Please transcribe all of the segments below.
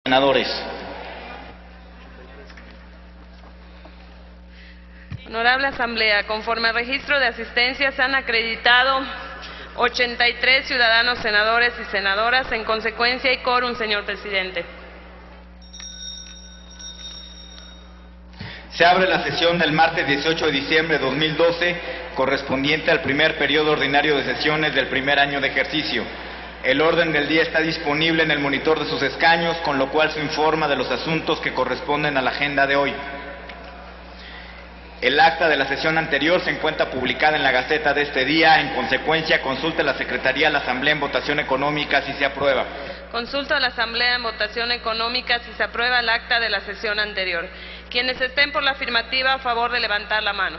Senadores. Honorable Asamblea, conforme al registro de asistencia se han acreditado 83 ciudadanos senadores y senadoras. En consecuencia, hay quórum, señor presidente. Se abre la sesión del martes 18 de diciembre de 2012, correspondiente al primer periodo ordinario de sesiones del primer año de ejercicio. El orden del día está disponible en el monitor de sus escaños, con lo cual se informa de los asuntos que corresponden a la agenda de hoy. El acta de la sesión anterior se encuentra publicada en la Gaceta de este día. En consecuencia, consulte a la Secretaría de la Asamblea en votación económica si se aprueba. Consulto a la Asamblea en votación económica si se aprueba el acta de la sesión anterior. Quienes estén por la afirmativa, a favor de levantar la mano.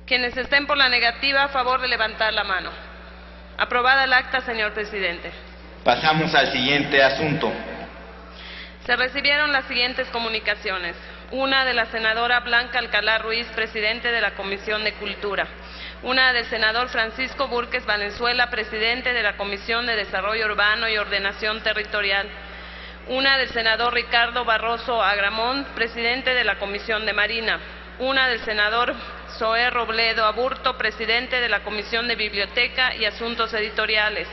Quienes estén por la negativa, a favor de levantar la mano. Aprobada el acta, señor presidente. Pasamos al siguiente asunto. Se recibieron las siguientes comunicaciones. Una de la senadora Blanca Alcalá Ruiz, presidente de la Comisión de Cultura. Una del senador Francisco Burques Valenzuela, presidente de la Comisión de Desarrollo Urbano y Ordenación Territorial. Una del senador Ricardo Barroso Agramón, presidente de la Comisión de Marina. Una del senador Zoé Robledo Aburto, presidente de la Comisión de Biblioteca y Asuntos Editoriales.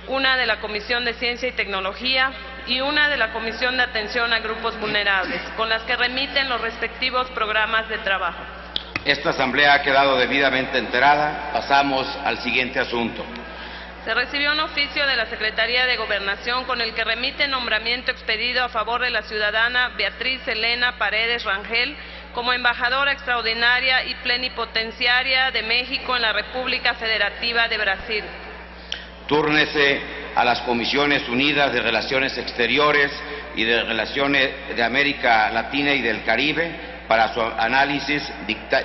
Una de la Comisión de Ciencia y Tecnología y una de la Comisión de Atención a Grupos Vulnerables, con las que remiten los respectivos programas de trabajo. Esta asamblea ha quedado debidamente enterada. Pasamos al siguiente asunto. Se recibió un oficio de la Secretaría de Gobernación con el que remite nombramiento expedido a favor de la ciudadana Beatriz Elena Paredes Rangel como embajadora extraordinaria y plenipotenciaria de México en la República Federativa de Brasil. Túrnese a las Comisiones Unidas de Relaciones Exteriores y de Relaciones de América Latina y del Caribe para su análisis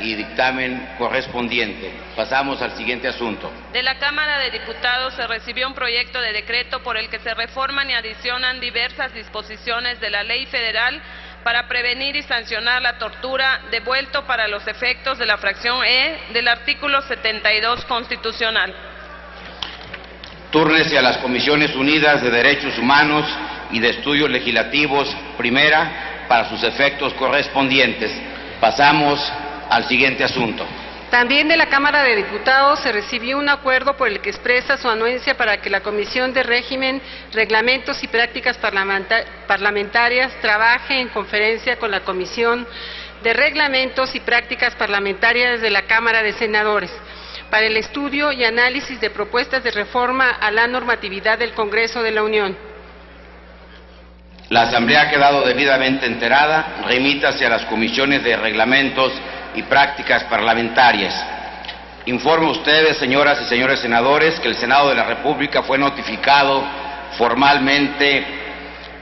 y dictamen correspondiente. Pasamos al siguiente asunto. De la Cámara de Diputados se recibió un proyecto de decreto por el que se reforman y adicionan diversas disposiciones de la Ley Federal para prevenir y sancionar la tortura, devuelto para los efectos de la fracción E del artículo 72 constitucional. Túrnese a las Comisiones Unidas de Derechos Humanos y de Estudios Legislativos, primera, para sus efectos correspondientes. Pasamos al siguiente asunto. También de la Cámara de Diputados se recibió un acuerdo por el que expresa su anuencia para que la Comisión de Régimen, Reglamentos y Prácticas Parlamentarias trabaje en conferencia con la Comisión de Reglamentos y Prácticas Parlamentarias de la Cámara de Senadores para el estudio y análisis de propuestas de reforma a la normatividad del Congreso de la Unión. La Asamblea ha quedado debidamente enterada. Remítase a las Comisiones de Reglamentos y Prácticas Parlamentarias. Informo a ustedes, señoras y señores senadores, que el Senado de la República fue notificado formalmente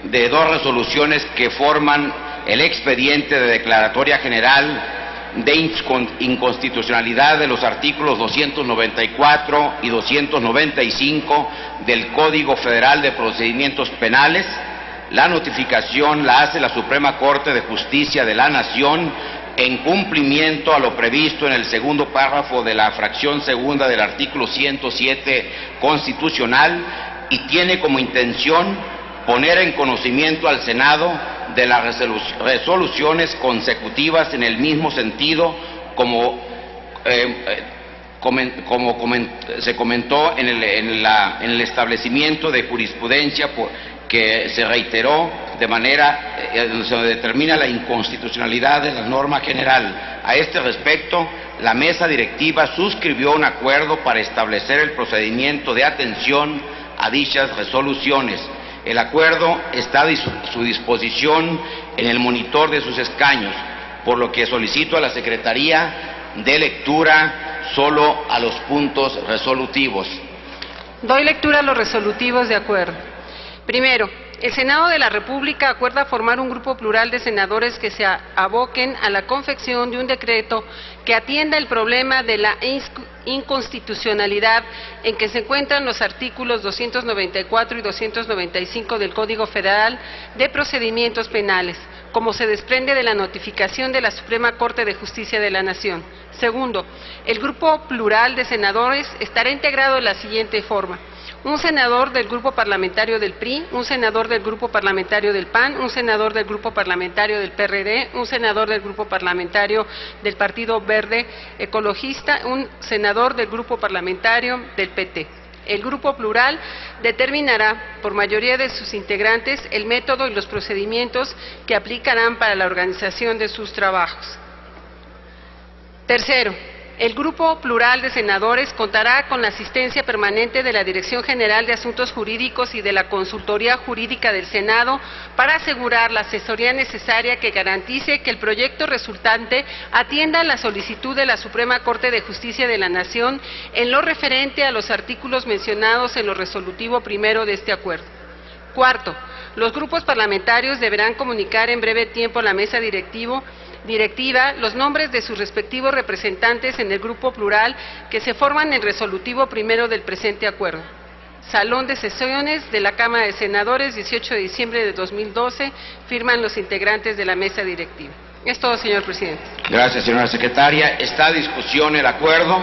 de dos resoluciones que forman el expediente de declaratoria general de inconstitucionalidad de los artículos 294 y 295 del Código Federal de Procedimientos Penales. La notificación la hace la Suprema Corte de Justicia de la Nación en cumplimiento a lo previsto en el segundo párrafo de la fracción segunda del artículo 107 constitucional y tiene como intención poner en conocimiento al Senado de las resoluciones consecutivas en el mismo sentido como se comentó en el establecimiento de jurisprudencia que se reiteró de manera donde se determina la inconstitucionalidad de la norma general. A este respecto, la mesa directiva suscribió un acuerdo para establecer el procedimiento de atención a dichas resoluciones. El acuerdo está a su disposición en el monitor de sus escaños, por lo que solicito a la Secretaría de lectura solo a los puntos resolutivos. Doy lectura a los resolutivos de acuerdo. Primero, el Senado de la República acuerda formar un grupo plural de senadores que se aboquen a la confección de un decreto que atienda el problema de la inconstitucionalidad en que se encuentran los artículos 294 y 295 del Código Federal de Procedimientos Penales, como se desprende de la notificación de la Suprema Corte de Justicia de la Nación. Segundo, el grupo plural de senadores estará integrado de la siguiente forma: un senador del Grupo Parlamentario del PRI, un senador del Grupo Parlamentario del PAN, un senador del Grupo Parlamentario del PRD, un senador del Grupo Parlamentario del Partido Verde Ecologista, un senador del Grupo Parlamentario del PT. El Grupo Plural determinará, por mayoría de sus integrantes, el método y los procedimientos que aplicarán para la organización de sus trabajos. Tercero, el Grupo Plural de Senadores contará con la asistencia permanente de la Dirección General de Asuntos Jurídicos y de la Consultoría Jurídica del Senado para asegurar la asesoría necesaria que garantice que el proyecto resultante atienda la solicitud de la Suprema Corte de Justicia de la Nación en lo referente a los artículos mencionados en lo resolutivo primero de este acuerdo. Cuarto, los grupos parlamentarios deberán comunicar en breve tiempo a la mesa directiva los nombres de sus respectivos representantes en el Grupo Plural que se forman en resolutivo primero del presente acuerdo. Salón de sesiones de la Cámara de Senadores, 18 de diciembre de 2012, firman los integrantes de la mesa directiva. Es todo, señor presidente. Gracias, señora secretaria. Está a discusión el acuerdo.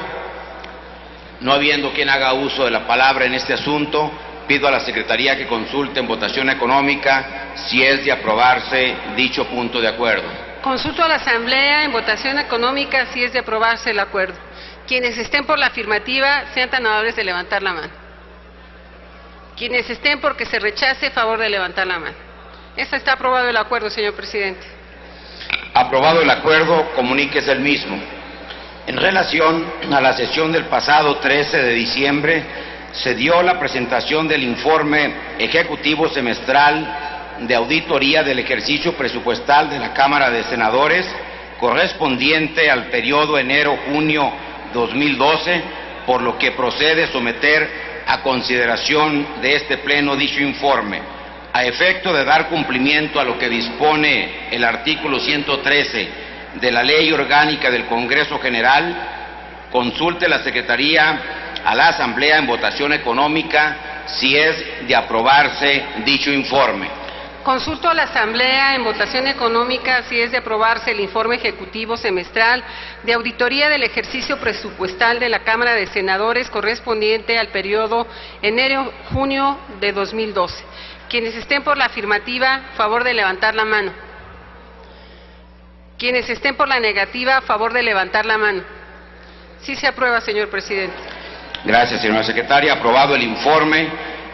No habiendo quien haga uso de la palabra en este asunto, pido a la Secretaría que consulte en votación económica si es de aprobarse dicho punto de acuerdo. Consulto a la Asamblea en votación económica si es de aprobarse el acuerdo. Quienes estén por la afirmativa, sean tan amables de levantar la mano. Quienes estén por que se rechace, favor de levantar la mano. Está aprobado el acuerdo, señor presidente. Aprobado el acuerdo, comuníquese el mismo. En relación a la sesión del pasado 13 de diciembre, se dio la presentación del informe ejecutivo semestral de auditoría del ejercicio presupuestal de la Cámara de Senadores correspondiente al periodo enero-junio 2012, por lo que procede someter a consideración de este Pleno dicho informe. A efecto de dar cumplimiento a lo que dispone el artículo 113 de la Ley Orgánica del Congreso General, consulte la Secretaría a la Asamblea en votación económica si es de aprobarse dicho informe. Consulto a la Asamblea en votación económica si es de aprobarse el informe ejecutivo semestral de auditoría del ejercicio presupuestal de la Cámara de Senadores correspondiente al periodo enero-junio de 2012. Quienes estén por la afirmativa, favor de levantar la mano. Quienes estén por la negativa, favor de levantar la mano. Sí se aprueba, señor presidente. Gracias, señora secretaria. Aprobado el informe.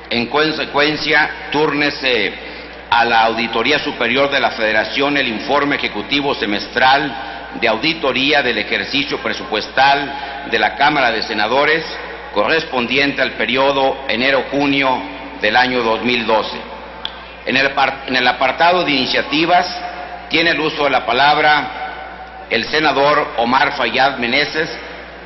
En consecuencia, túrnese a la Auditoría Superior de la Federación el informe ejecutivo semestral de auditoría del ejercicio presupuestal de la Cámara de Senadores correspondiente al periodo enero-junio del año 2012. En el apartado de iniciativas tiene el uso de la palabra el senador Omar Fayad Meneses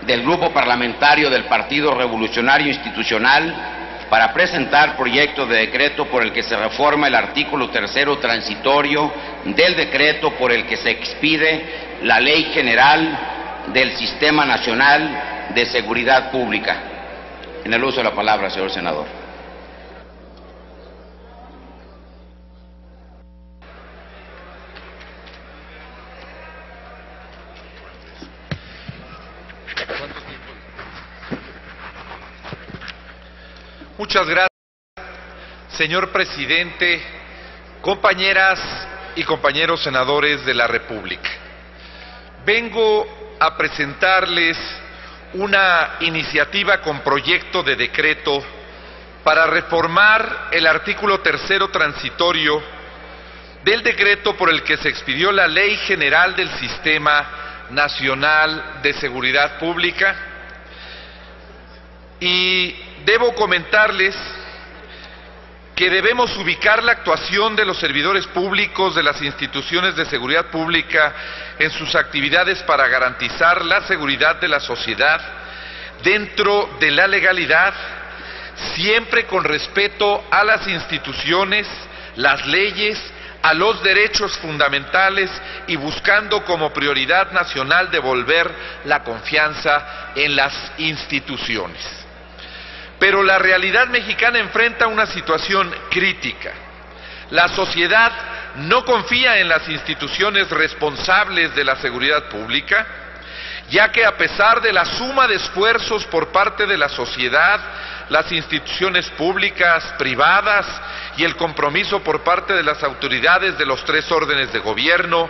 del Grupo Parlamentario del Partido Revolucionario Institucional para presentar proyecto de decreto por el que se reforma el artículo 3º transitorio del decreto por el que se expide la Ley General del Sistema Nacional de Seguridad Pública. En el uso de la palabra, señor senador. Muchas gracias, señor presidente, compañeras y compañeros senadores de la República. Vengo a presentarles una iniciativa con proyecto de decreto para reformar el artículo 3º transitorio del decreto por el que se expidió la Ley General del Sistema Nacional de Seguridad Pública. Y debo comentarles que debemos ubicar la actuación de los servidores públicos de las instituciones de seguridad pública en sus actividades para garantizar la seguridad de la sociedad dentro de la legalidad, siempre con respeto a las instituciones, las leyes, a los derechos fundamentales y buscando como prioridad nacional devolver la confianza en las instituciones. Pero la realidad mexicana enfrenta una situación crítica. La sociedad no confía en las instituciones responsables de la seguridad pública, ya que a pesar de la suma de esfuerzos por parte de la sociedad, las instituciones públicas, privadas y el compromiso por parte de las autoridades de los 3 órdenes de gobierno.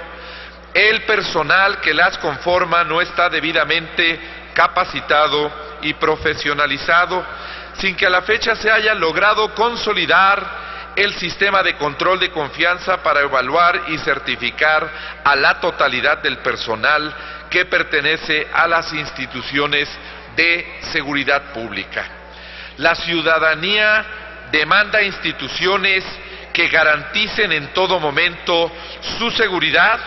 El personal que las conforma no está debidamente capacitado y profesionalizado, sin que a la fecha se haya logrado consolidar el sistema de control de confianza para evaluar y certificar a la totalidad del personal que pertenece a las instituciones de seguridad pública. La ciudadanía demanda instituciones que garanticen en todo momento su seguridad,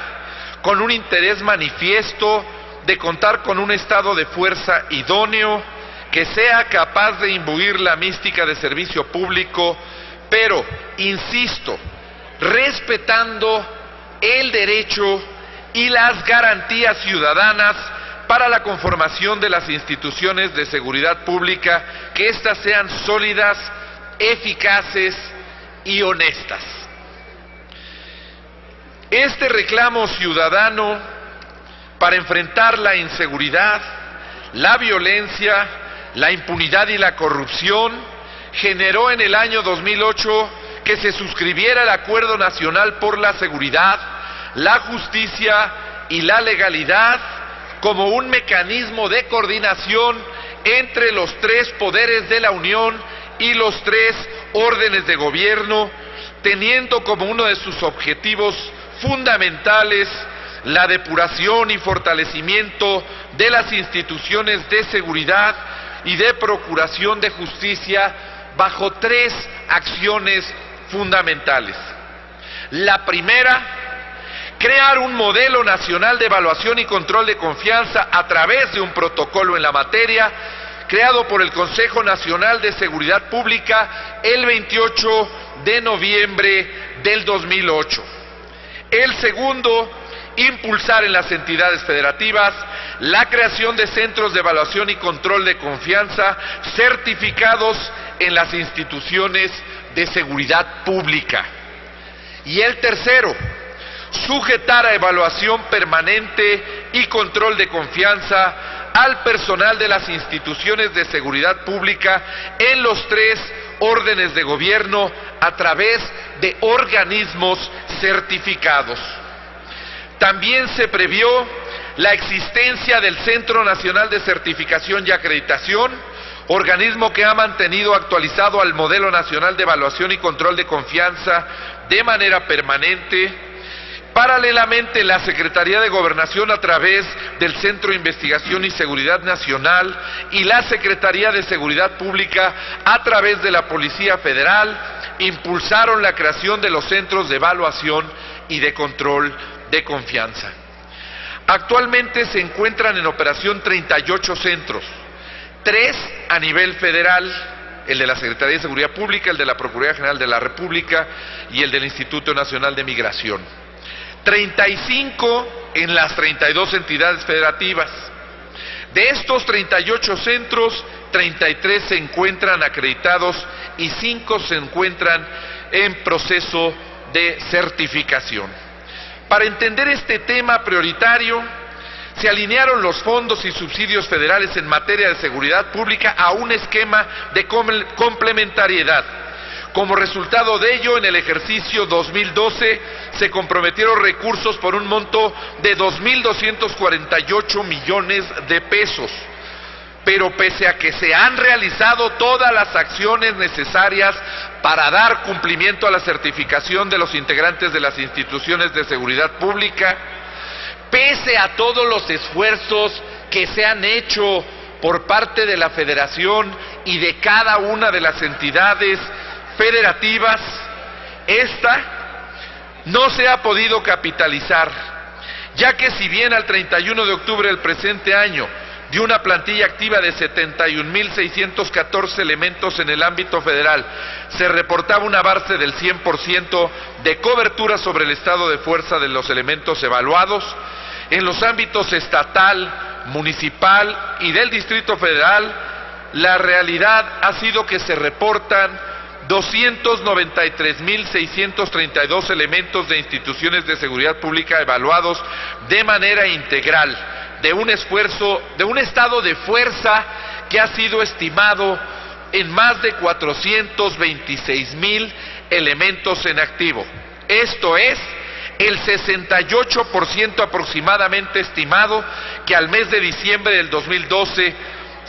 con un interés manifiesto de contar con un estado de fuerza idóneo, que sea capaz de imbuir la mística de servicio público, pero, insisto, respetando el derecho y las garantías ciudadanas para la conformación de las instituciones de seguridad pública, que éstas sean sólidas, eficaces y honestas. Este reclamo ciudadano para enfrentar la inseguridad, la violencia, la impunidad y la corrupción generó en el año 2008 que se suscribiera el Acuerdo Nacional por la Seguridad, la Justicia y la Legalidad como un mecanismo de coordinación entre los 3 poderes de la Unión y los 3 órdenes de gobierno, teniendo como uno de sus objetivos fundamentales la depuración y fortalecimiento de las instituciones de seguridad y de procuración de justicia bajo 3 acciones fundamentales. La primera, crear un modelo nacional de evaluación y control de confianza a través de un protocolo en la materia, creado por el Consejo Nacional de Seguridad Pública el 28 de noviembre del 2008. El segundo, impulsar en las entidades federativas la creación de centros de evaluación y control de confianza certificados en las instituciones de seguridad pública. Y el tercero, sujetar a evaluación permanente y control de confianza al personal de las instituciones de seguridad pública en los 3 órdenes de gobierno a través de organismos certificados. También se previó la existencia del Centro Nacional de Certificación y Acreditación, organismo que ha mantenido actualizado al Modelo Nacional de Evaluación y Control de Confianza de manera permanente. Paralelamente, la Secretaría de Gobernación, a través del Centro de Investigación y Seguridad Nacional, y la Secretaría de Seguridad Pública, a través de la Policía Federal, impulsaron la creación de los centros de evaluación y de control de confianza. Actualmente se encuentran en operación 38 centros, 3 a nivel federal, el de la Secretaría de Seguridad Pública, el de la Procuraduría General de la República y el del Instituto Nacional de Migración. 35 en las 32 entidades federativas. De estos 38 centros, 33 se encuentran acreditados y 5 se encuentran en proceso de certificación. Para entender este tema prioritario, se alinearon los fondos y subsidios federales en materia de seguridad pública a un esquema de complementariedad. Como resultado de ello, en el ejercicio 2012 se comprometieron recursos por un monto de 2.248 millones de pesos. Pero pese a que se han realizado todas las acciones necesarias para dar cumplimiento a la certificación de los integrantes de las instituciones de seguridad pública, pese a todos los esfuerzos que se han hecho por parte de la Federación y de cada una de las entidades federativas, esta no se ha podido capitalizar, ya que si bien al 31 de octubre del presente año, de una plantilla activa de 71.614 elementos en el ámbito federal, se reportaba un avance del 100% de cobertura sobre el estado de fuerza de los elementos evaluados. En los ámbitos estatal, municipal y del Distrito Federal, la realidad ha sido que se reportan 293.632 elementos de instituciones de seguridad pública evaluados de manera integral, de un estado de fuerza que ha sido estimado en más de 426,000 elementos en activo. Esto es el 68% aproximadamente estimado que al mes de diciembre del 2012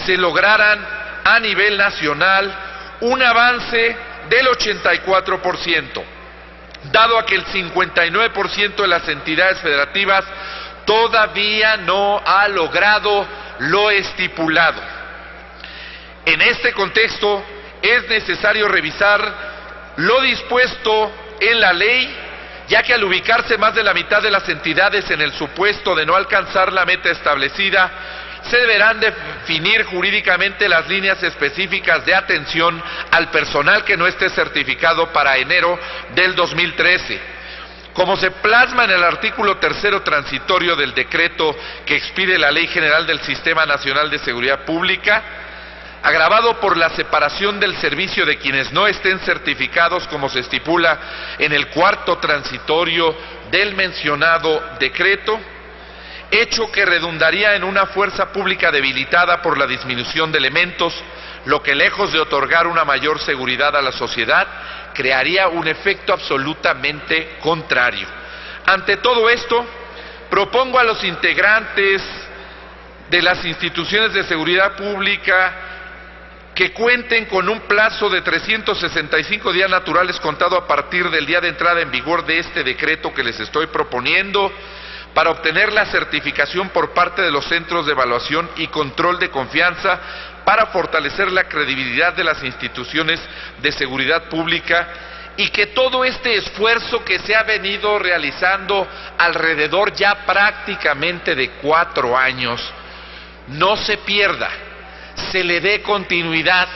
se lograran a nivel nacional un avance del 84%, dado a que el 59% de las entidades federativas todavía no ha logrado lo estipulado. En este contexto, es necesario revisar lo dispuesto en la ley, ya que al ubicarse más de la mitad de las entidades en el supuesto de no alcanzar la meta establecida, se deberán definir jurídicamente las líneas específicas de atención al personal que no esté certificado para enero del 2013. Como se plasma en el artículo 3º transitorio del decreto que expide la Ley General del Sistema Nacional de Seguridad Pública, agravado por la separación del servicio de quienes no estén certificados, como se estipula en el 4º transitorio del mencionado decreto, hecho que redundaría en una fuerza pública debilitada por la disminución de elementos, lo que lejos de otorgar una mayor seguridad a la sociedad, crearía un efecto absolutamente contrario. Ante todo esto, propongo a los integrantes de las instituciones de seguridad pública que cuenten con un plazo de 365 días naturales contado a partir del día de entrada en vigor de este decreto que les estoy proponiendo, para obtener la certificación por parte de los centros de evaluación y control de confianza para fortalecer la credibilidad de las instituciones de seguridad pública, y que todo este esfuerzo que se ha venido realizando alrededor ya prácticamente de 4 años no se pierda, se le dé continuidad,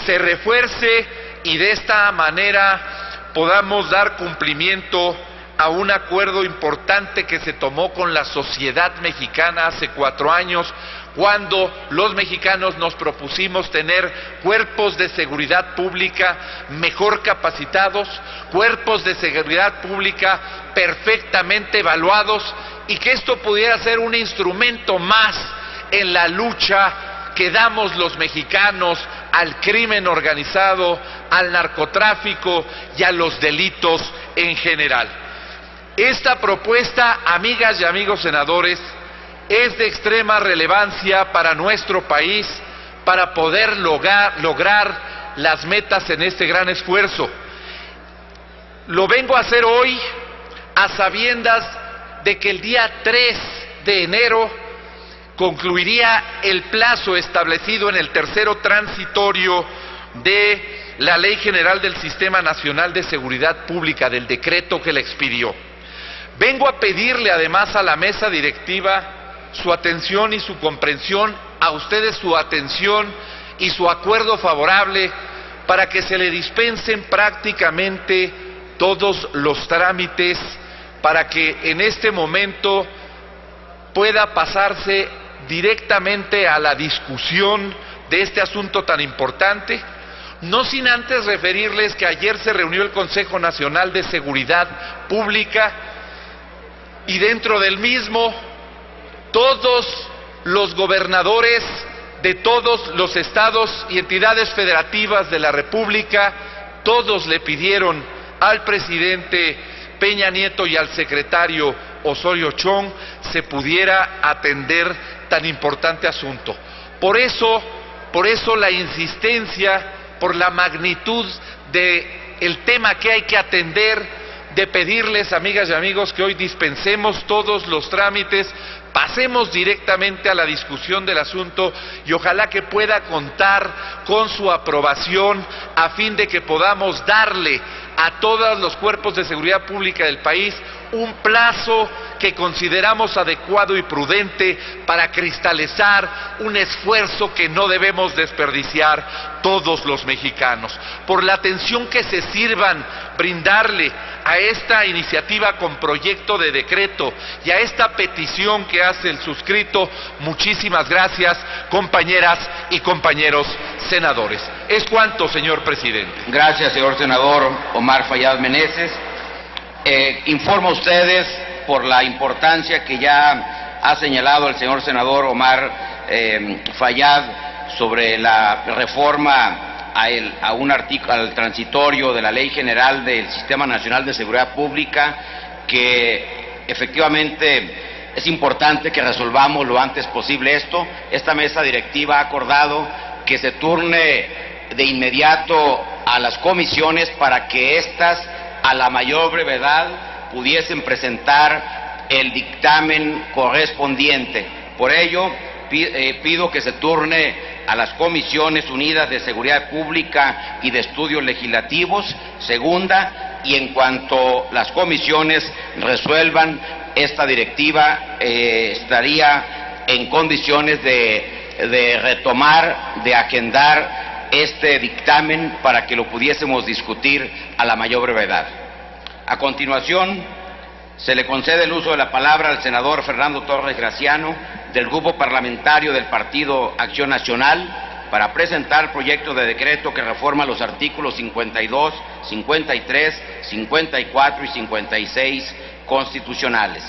se refuerce y de esta manera podamos dar cumplimiento a un acuerdo importante que se tomó con la sociedad mexicana hace 4 años, cuando los mexicanos nos propusimos tener cuerpos de seguridad pública mejor capacitados, cuerpos de seguridad pública perfectamente evaluados, y que esto pudiera ser un instrumento más en la lucha que damos los mexicanos al crimen organizado, al narcotráfico y a los delitos en general. Esta propuesta, amigas y amigos senadores, es de extrema relevancia para nuestro país, para poder lograr las metas en este gran esfuerzo. Lo vengo a hacer hoy a sabiendas de que el día 3 de enero concluiría el plazo establecido en el 3º transitorio de la Ley General del Sistema Nacional de Seguridad Pública, del decreto que la expidió. Vengo a pedirle además a la mesa directiva su atención y su comprensión, a ustedes su atención y su acuerdo favorable para que se le dispensen prácticamente todos los trámites, para que en este momento pueda pasarse directamente a la discusión de este asunto tan importante, no sin antes referirles que ayer se reunió el Consejo Nacional de Seguridad Pública, y dentro del mismo todos los gobernadores de todos los estados y entidades federativas de la República, todos le pidieron al presidente Peña Nieto y al secretario Osorio Chong se pudiera atender tan importante asunto. Por eso la insistencia, por la magnitud del tema que hay que atender, de pedirles, amigas y amigos, que hoy dispensemos todos los trámites, pasemos directamente a la discusión del asunto y ojalá que pueda contar con su aprobación a fin de que podamos darle a todos los cuerpos de seguridad pública del país un plazo que consideramos adecuado y prudente para cristalizar un esfuerzo que no debemos desperdiciar todos los mexicanos. Por la atención que se sirvan brindarle a esta iniciativa con proyecto de decreto y a esta petición que hace el suscrito, muchísimas gracias, compañeras y compañeros senadores. Es cuanto, señor presidente. Gracias, señor senador Omar Fayad Meneses. Informo a ustedes, por la importancia que ya ha señalado el señor senador Omar Fayad sobre la reforma al transitorio de la Ley General del Sistema Nacional de Seguridad Pública, que efectivamente es importante que resolvamos lo antes posible esto. Esta mesa directiva ha acordado que se turne de inmediato a las comisiones para que éstas, a la mayor brevedad, pudiesen presentar el dictamen correspondiente. Por ello, pido que se turne a las Comisiones Unidas de Seguridad Pública y de Estudios Legislativos, segunda, y en cuanto las comisiones resuelvan esta directiva, estaría en condiciones de retomar, de agendar este dictamen para que lo pudiésemos discutir a la mayor brevedad. A continuación, se le concede el uso de la palabra al senador Fernando Torres Graciano, del Grupo Parlamentario del Partido Acción Nacional, para presentar el proyecto de decreto que reforma los artículos 52, 53, 54 y 56 constitucionales.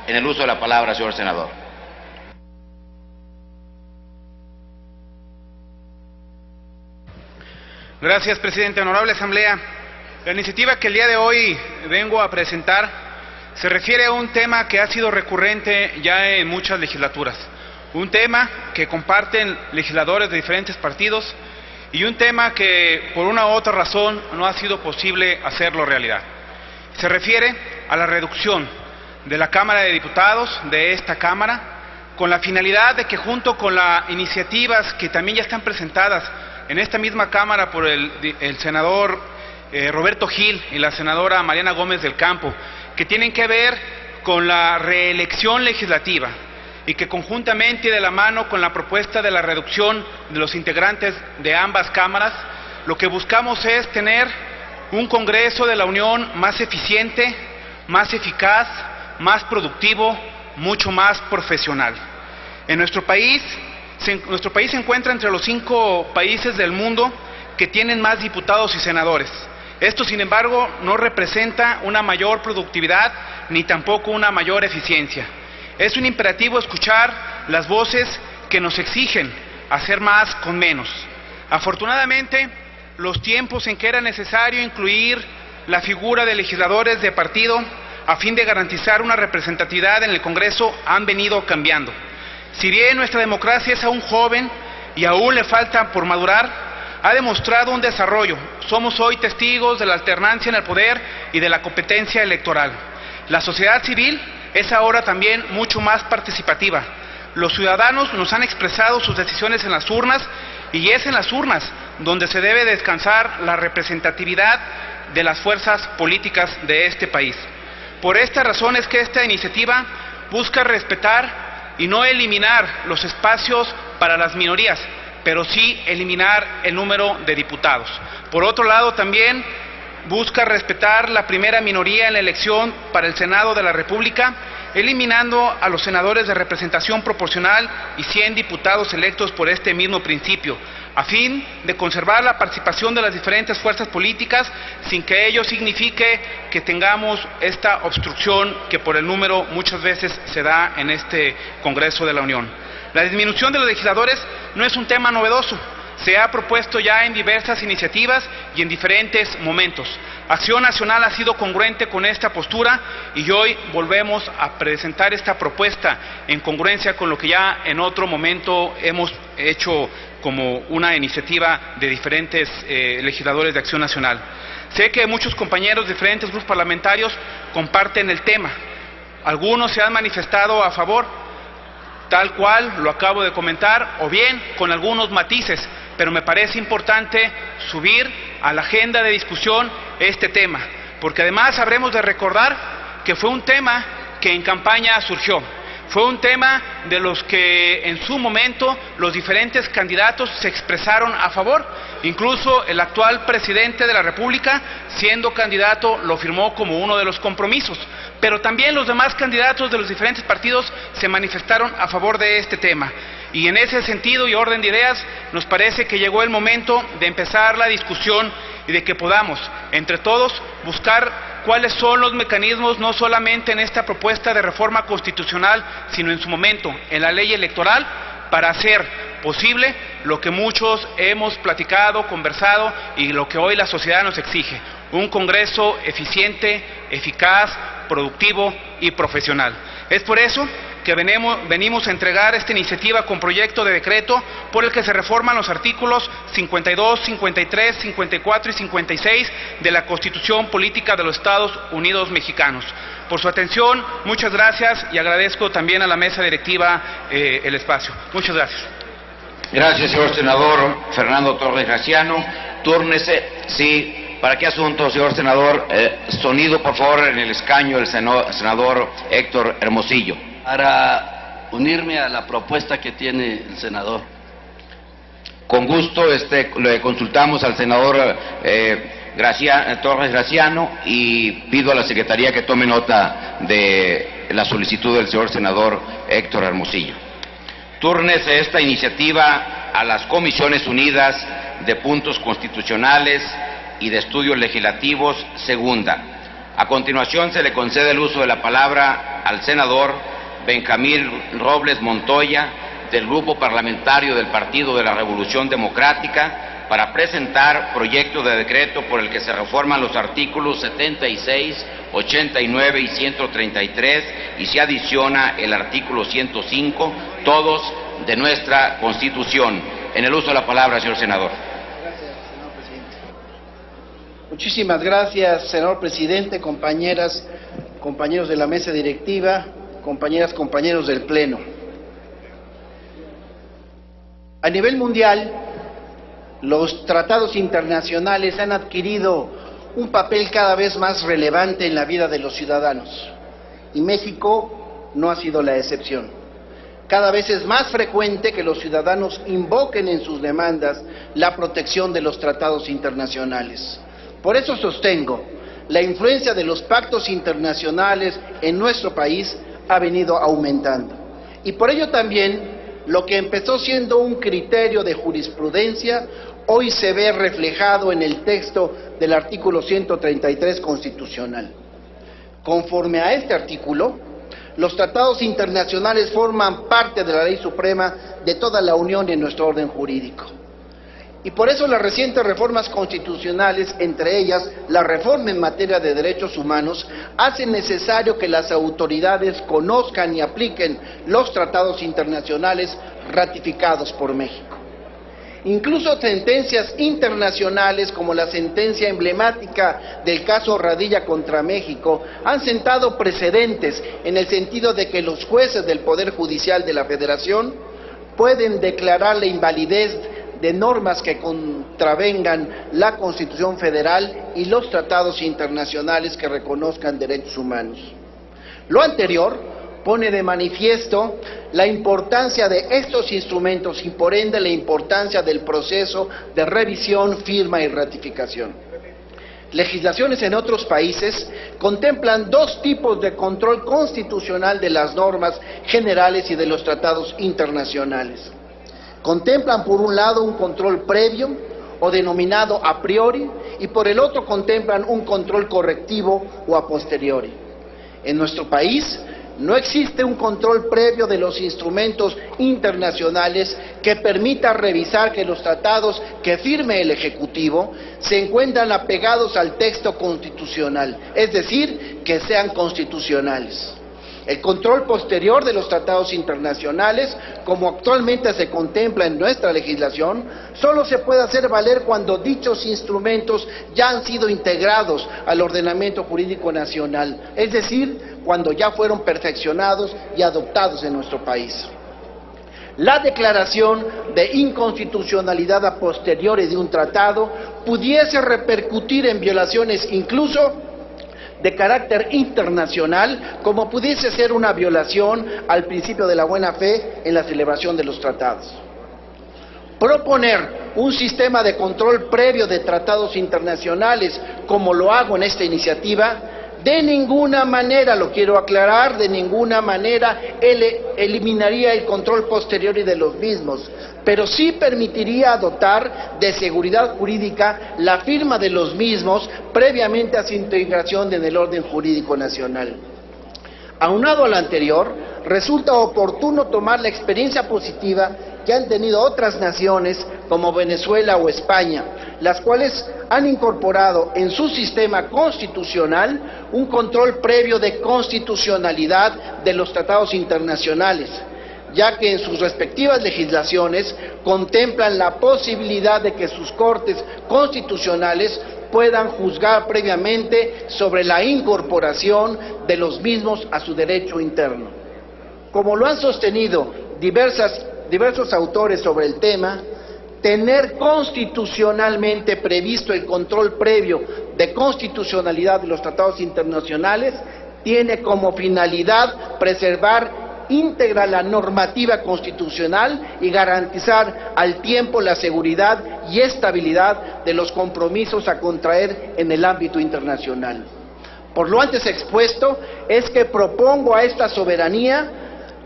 En el uso de la palabra, señor senador. Gracias, presidente. Honorable Asamblea, la iniciativa que el día de hoy vengo a presentar se refiere a un tema que ha sido recurrente ya en muchas legislaturas, un tema que comparten legisladores de diferentes partidos y un tema que por una u otra razón no ha sido posible hacerlo realidad. Se refiere a la reducción de la Cámara de Diputados, de esta Cámara, con la finalidad de que junto con las iniciativas que también ya están presentadas en esta misma Cámara por el senador Roberto Gil y la senadora Mariana Gómez del Campo, que tienen que ver con la reelección legislativa y que conjuntamente y de la mano con la propuesta de la reducción de los integrantes de ambas cámaras, lo que buscamos es tener un Congreso de la Unión más eficiente, más eficaz, más productivo, mucho más profesional. Nuestro país se encuentra entre los 5 países del mundo que tienen más diputados y senadores. Esto, sin embargo, no representa una mayor productividad ni tampoco una mayor eficiencia. Es un imperativo escuchar las voces que nos exigen hacer más con menos. Afortunadamente, los tiempos en que era necesario incluir la figura de legisladores de partido a fin de garantizar una representatividad en el Congreso han venido cambiando. Si bien nuestra democracia es aún joven y aún le falta por madurar, ha demostrado un desarrollo. Somos hoy testigos de la alternancia en el poder y de la competencia electoral. La sociedad civil es ahora también mucho más participativa. Los ciudadanos nos han expresado sus decisiones en las urnas y es en las urnas donde se debe descansar la representatividad de las fuerzas políticas de este país. Por esta razón es que esta iniciativa busca respetar y no eliminar los espacios para las minorías, pero sí eliminar el número de diputados. Por otro lado, también busca respetar la primera minoría en la elección para el Senado de la República, eliminando a los senadores de representación proporcional y 100 diputados electos por este mismo principio, a fin de conservar la participación de las diferentes fuerzas políticas sin que ello signifique que tengamos esta obstrucción que por el número muchas veces se da en este Congreso de la Unión. La disminución de los legisladores no es un tema novedoso, se ha propuesto ya en diversas iniciativas y en diferentes momentos. Acción Nacional ha sido congruente con esta postura y hoy volvemos a presentar esta propuesta en congruencia con lo que ya en otro momento hemos hecho como una iniciativa de diferentes legisladores de Acción Nacional. Sé que muchos compañeros de diferentes grupos parlamentarios comparten el tema. Algunos se han manifestado a favor, tal cual lo acabo de comentar, o bien con algunos matices, pero me parece importante subir a la agenda de discusión este tema, porque además habremos de recordar que fue un tema que en campaña surgió, fue un tema de los que en su momento los diferentes candidatos se expresaron a favor, incluso el actual presidente de la República, siendo candidato, lo firmó como uno de los compromisos, pero también los demás candidatos de los diferentes partidos se manifestaron a favor de este tema. Y en ese sentido y orden de ideas, nos parece que llegó el momento de empezar la discusión y de que podamos, entre todos, buscar cuáles son los mecanismos, no solamente en esta propuesta de reforma constitucional, sino en su momento en la ley electoral, para hacer posible lo que muchos hemos platicado, conversado y lo que hoy la sociedad nos exige: un Congreso eficiente, eficaz, productivo y profesional. Es por eso que venimos a entregar esta iniciativa con proyecto de decreto por el que se reforman los artículos 52, 53, 54 y 56 de la Constitución Política de los Estados Unidos Mexicanos. Por su atención, muchas gracias, y agradezco también a la mesa directiva el espacio. Muchas gracias. Gracias, señor senador Fernando Torres Graciano. Túrnese. Sí. ¿Para qué asunto, señor senador? Sonido, por favor, en el escaño del senador Héctor Hermosillo. Para unirme a la propuesta que tiene el senador. Con gusto, le consultamos al senador Torres Graciano y pido a la Secretaría que tome nota de la solicitud del señor senador Héctor Hermosillo. Túrnese esta iniciativa a las Comisiones Unidas de Puntos Constitucionales y de Estudios Legislativos, segunda. A continuación se le concede el uso de la palabra al senador Benjamín Robles Montoya, del Grupo Parlamentario del Partido de la Revolución Democrática, para presentar proyecto de decreto por el que se reforman los artículos 76, 89 y 133 y se adiciona el artículo 105, todos de nuestra Constitución. En el uso de la palabra, señor senador. Señor presidente. Muchísimas gracias, señor presidente, compañeras, compañeros de la mesa directiva, compañeras, compañeros del Pleno. A nivel mundial, los tratados internacionales han adquirido un papel cada vez más relevante en la vida de los ciudadanos, y México no ha sido la excepción. Cada vez es más frecuente que los ciudadanos invoquen en sus demandas la protección de los tratados internacionales. Por eso sostengo, la influencia de los pactos internacionales en nuestro país ha venido aumentando. Y por ello también, lo que empezó siendo un criterio de jurisprudencia, hoy se ve reflejado en el texto del artículo 133 constitucional. Conforme a este artículo, los tratados internacionales forman parte de la ley suprema de toda la Unión en nuestro orden jurídico. Y por eso las recientes reformas constitucionales, entre ellas la reforma en materia de derechos humanos, hacen necesario que las autoridades conozcan y apliquen los tratados internacionales ratificados por México. Incluso sentencias internacionales como la sentencia emblemática del caso Radilla contra México han sentado precedentes en el sentido de que los jueces del Poder Judicial de la Federación pueden declarar la invalidez de normas que contravengan la Constitución Federal y los tratados internacionales que reconozcan derechos humanos. Lo anterior pone de manifiesto la importancia de estos instrumentos y por ende la importancia del proceso de revisión, firma y ratificación. Legislaciones en otros países contemplan dos tipos de control constitucional de las normas generales y de los tratados internacionales. Contemplan por un lado un control previo o denominado a priori y por el otro contemplan un control correctivo o a posteriori. En nuestro país no existe un control previo de los instrumentos internacionales que permita revisar que los tratados que firme el Ejecutivo se encuentran apegados al texto constitucional, es decir, que sean constitucionales. El control posterior de los tratados internacionales, como actualmente se contempla en nuestra legislación, solo se puede hacer valer cuando dichos instrumentos ya han sido integrados al ordenamiento jurídico nacional, es decir, cuando ya fueron perfeccionados y adoptados en nuestro país. La declaración de inconstitucionalidad a posteriori de un tratado pudiese repercutir en violaciones incluso de carácter internacional, como pudiese ser una violación al principio de la buena fe en la celebración de los tratados. Proponer un sistema de control previo de tratados internacionales, como lo hago en esta iniciativa, de ninguna manera, lo quiero aclarar, de ninguna manera eliminaría el control posteriori de los mismos, pero sí permitiría dotar de seguridad jurídica la firma de los mismos previamente a su integración en el orden jurídico nacional. Aunado a lo anterior, resulta oportuno tomar la experiencia positiva que han tenido otras naciones como Venezuela o España, las cuales han incorporado en su sistema constitucional un control previo de constitucionalidad de los tratados internacionales, ya que en sus respectivas legislaciones contemplan la posibilidad de que sus cortes constitucionales puedan juzgar previamente sobre la incorporación de los mismos a su derecho interno. Como lo han sostenido diversos autores sobre el tema, tener constitucionalmente previsto el control previo de constitucionalidad de los tratados internacionales tiene como finalidad preservar íntegra la normativa constitucional y garantizar al tiempo la seguridad y estabilidad de los compromisos a contraer en el ámbito internacional. Por lo antes expuesto, es que propongo a esta soberanía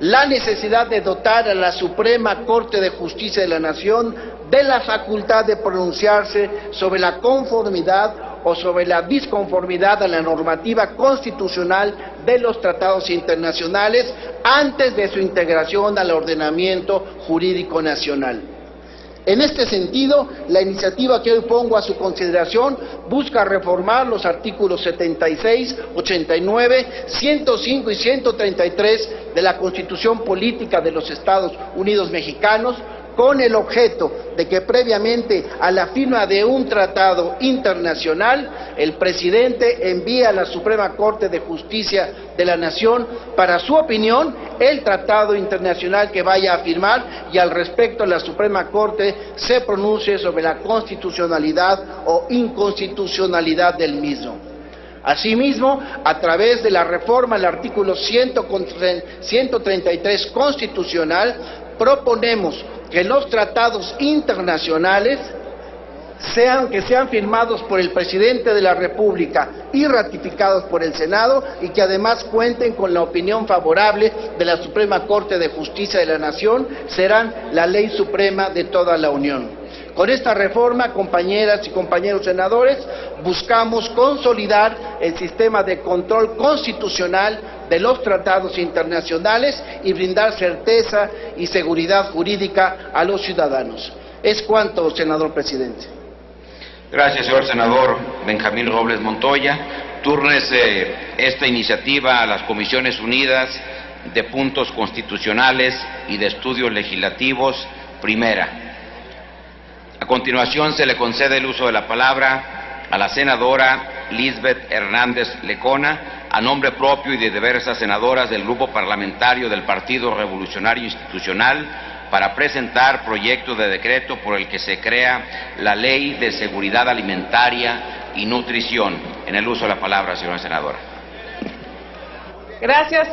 la necesidad de dotar a la Suprema Corte de Justicia de la Nación de la facultad de pronunciarse sobre la conformidad o sobre la disconformidad a la normativa constitucional de los tratados internacionales antes de su integración al ordenamiento jurídico nacional. En este sentido, la iniciativa que hoy pongo a su consideración busca reformar los artículos 76, 89, 105 y 133 de la Constitución Política de los Estados Unidos Mexicanos, con el objeto de que previamente a la firma de un tratado internacional, el presidente envíe a la Suprema Corte de Justicia de la Nación para su opinión el tratado internacional que vaya a firmar y al respecto la Suprema Corte se pronuncie sobre la constitucionalidad o inconstitucionalidad del mismo. Asimismo, a través de la reforma al artículo 133 constitucional, proponemos que los tratados internacionales sean firmados por el presidente de la República y ratificados por el Senado y que además cuenten con la opinión favorable de la Suprema Corte de Justicia de la Nación, serán la ley suprema de toda la Unión. Con esta reforma, compañeras y compañeros senadores, buscamos consolidar el sistema de control constitucional de los tratados internacionales y brindar certeza y seguridad jurídica a los ciudadanos. Es cuanto, senador presidente. Gracias, señor senador Benjamín Robles Montoya. Túrnese esta iniciativa a las Comisiones Unidas de Puntos Constitucionales y de Estudios Legislativos, primera. A continuación se le concede el uso de la palabra a la senadora Lisbeth Hernández Lecona, a nombre propio y de diversas senadoras del Grupo Parlamentario del Partido Revolucionario Institucional, para presentar proyecto de decreto por el que se crea la Ley de Seguridad Alimentaria y Nutrición. En el uso de la palabra, señora senadora. Gracias,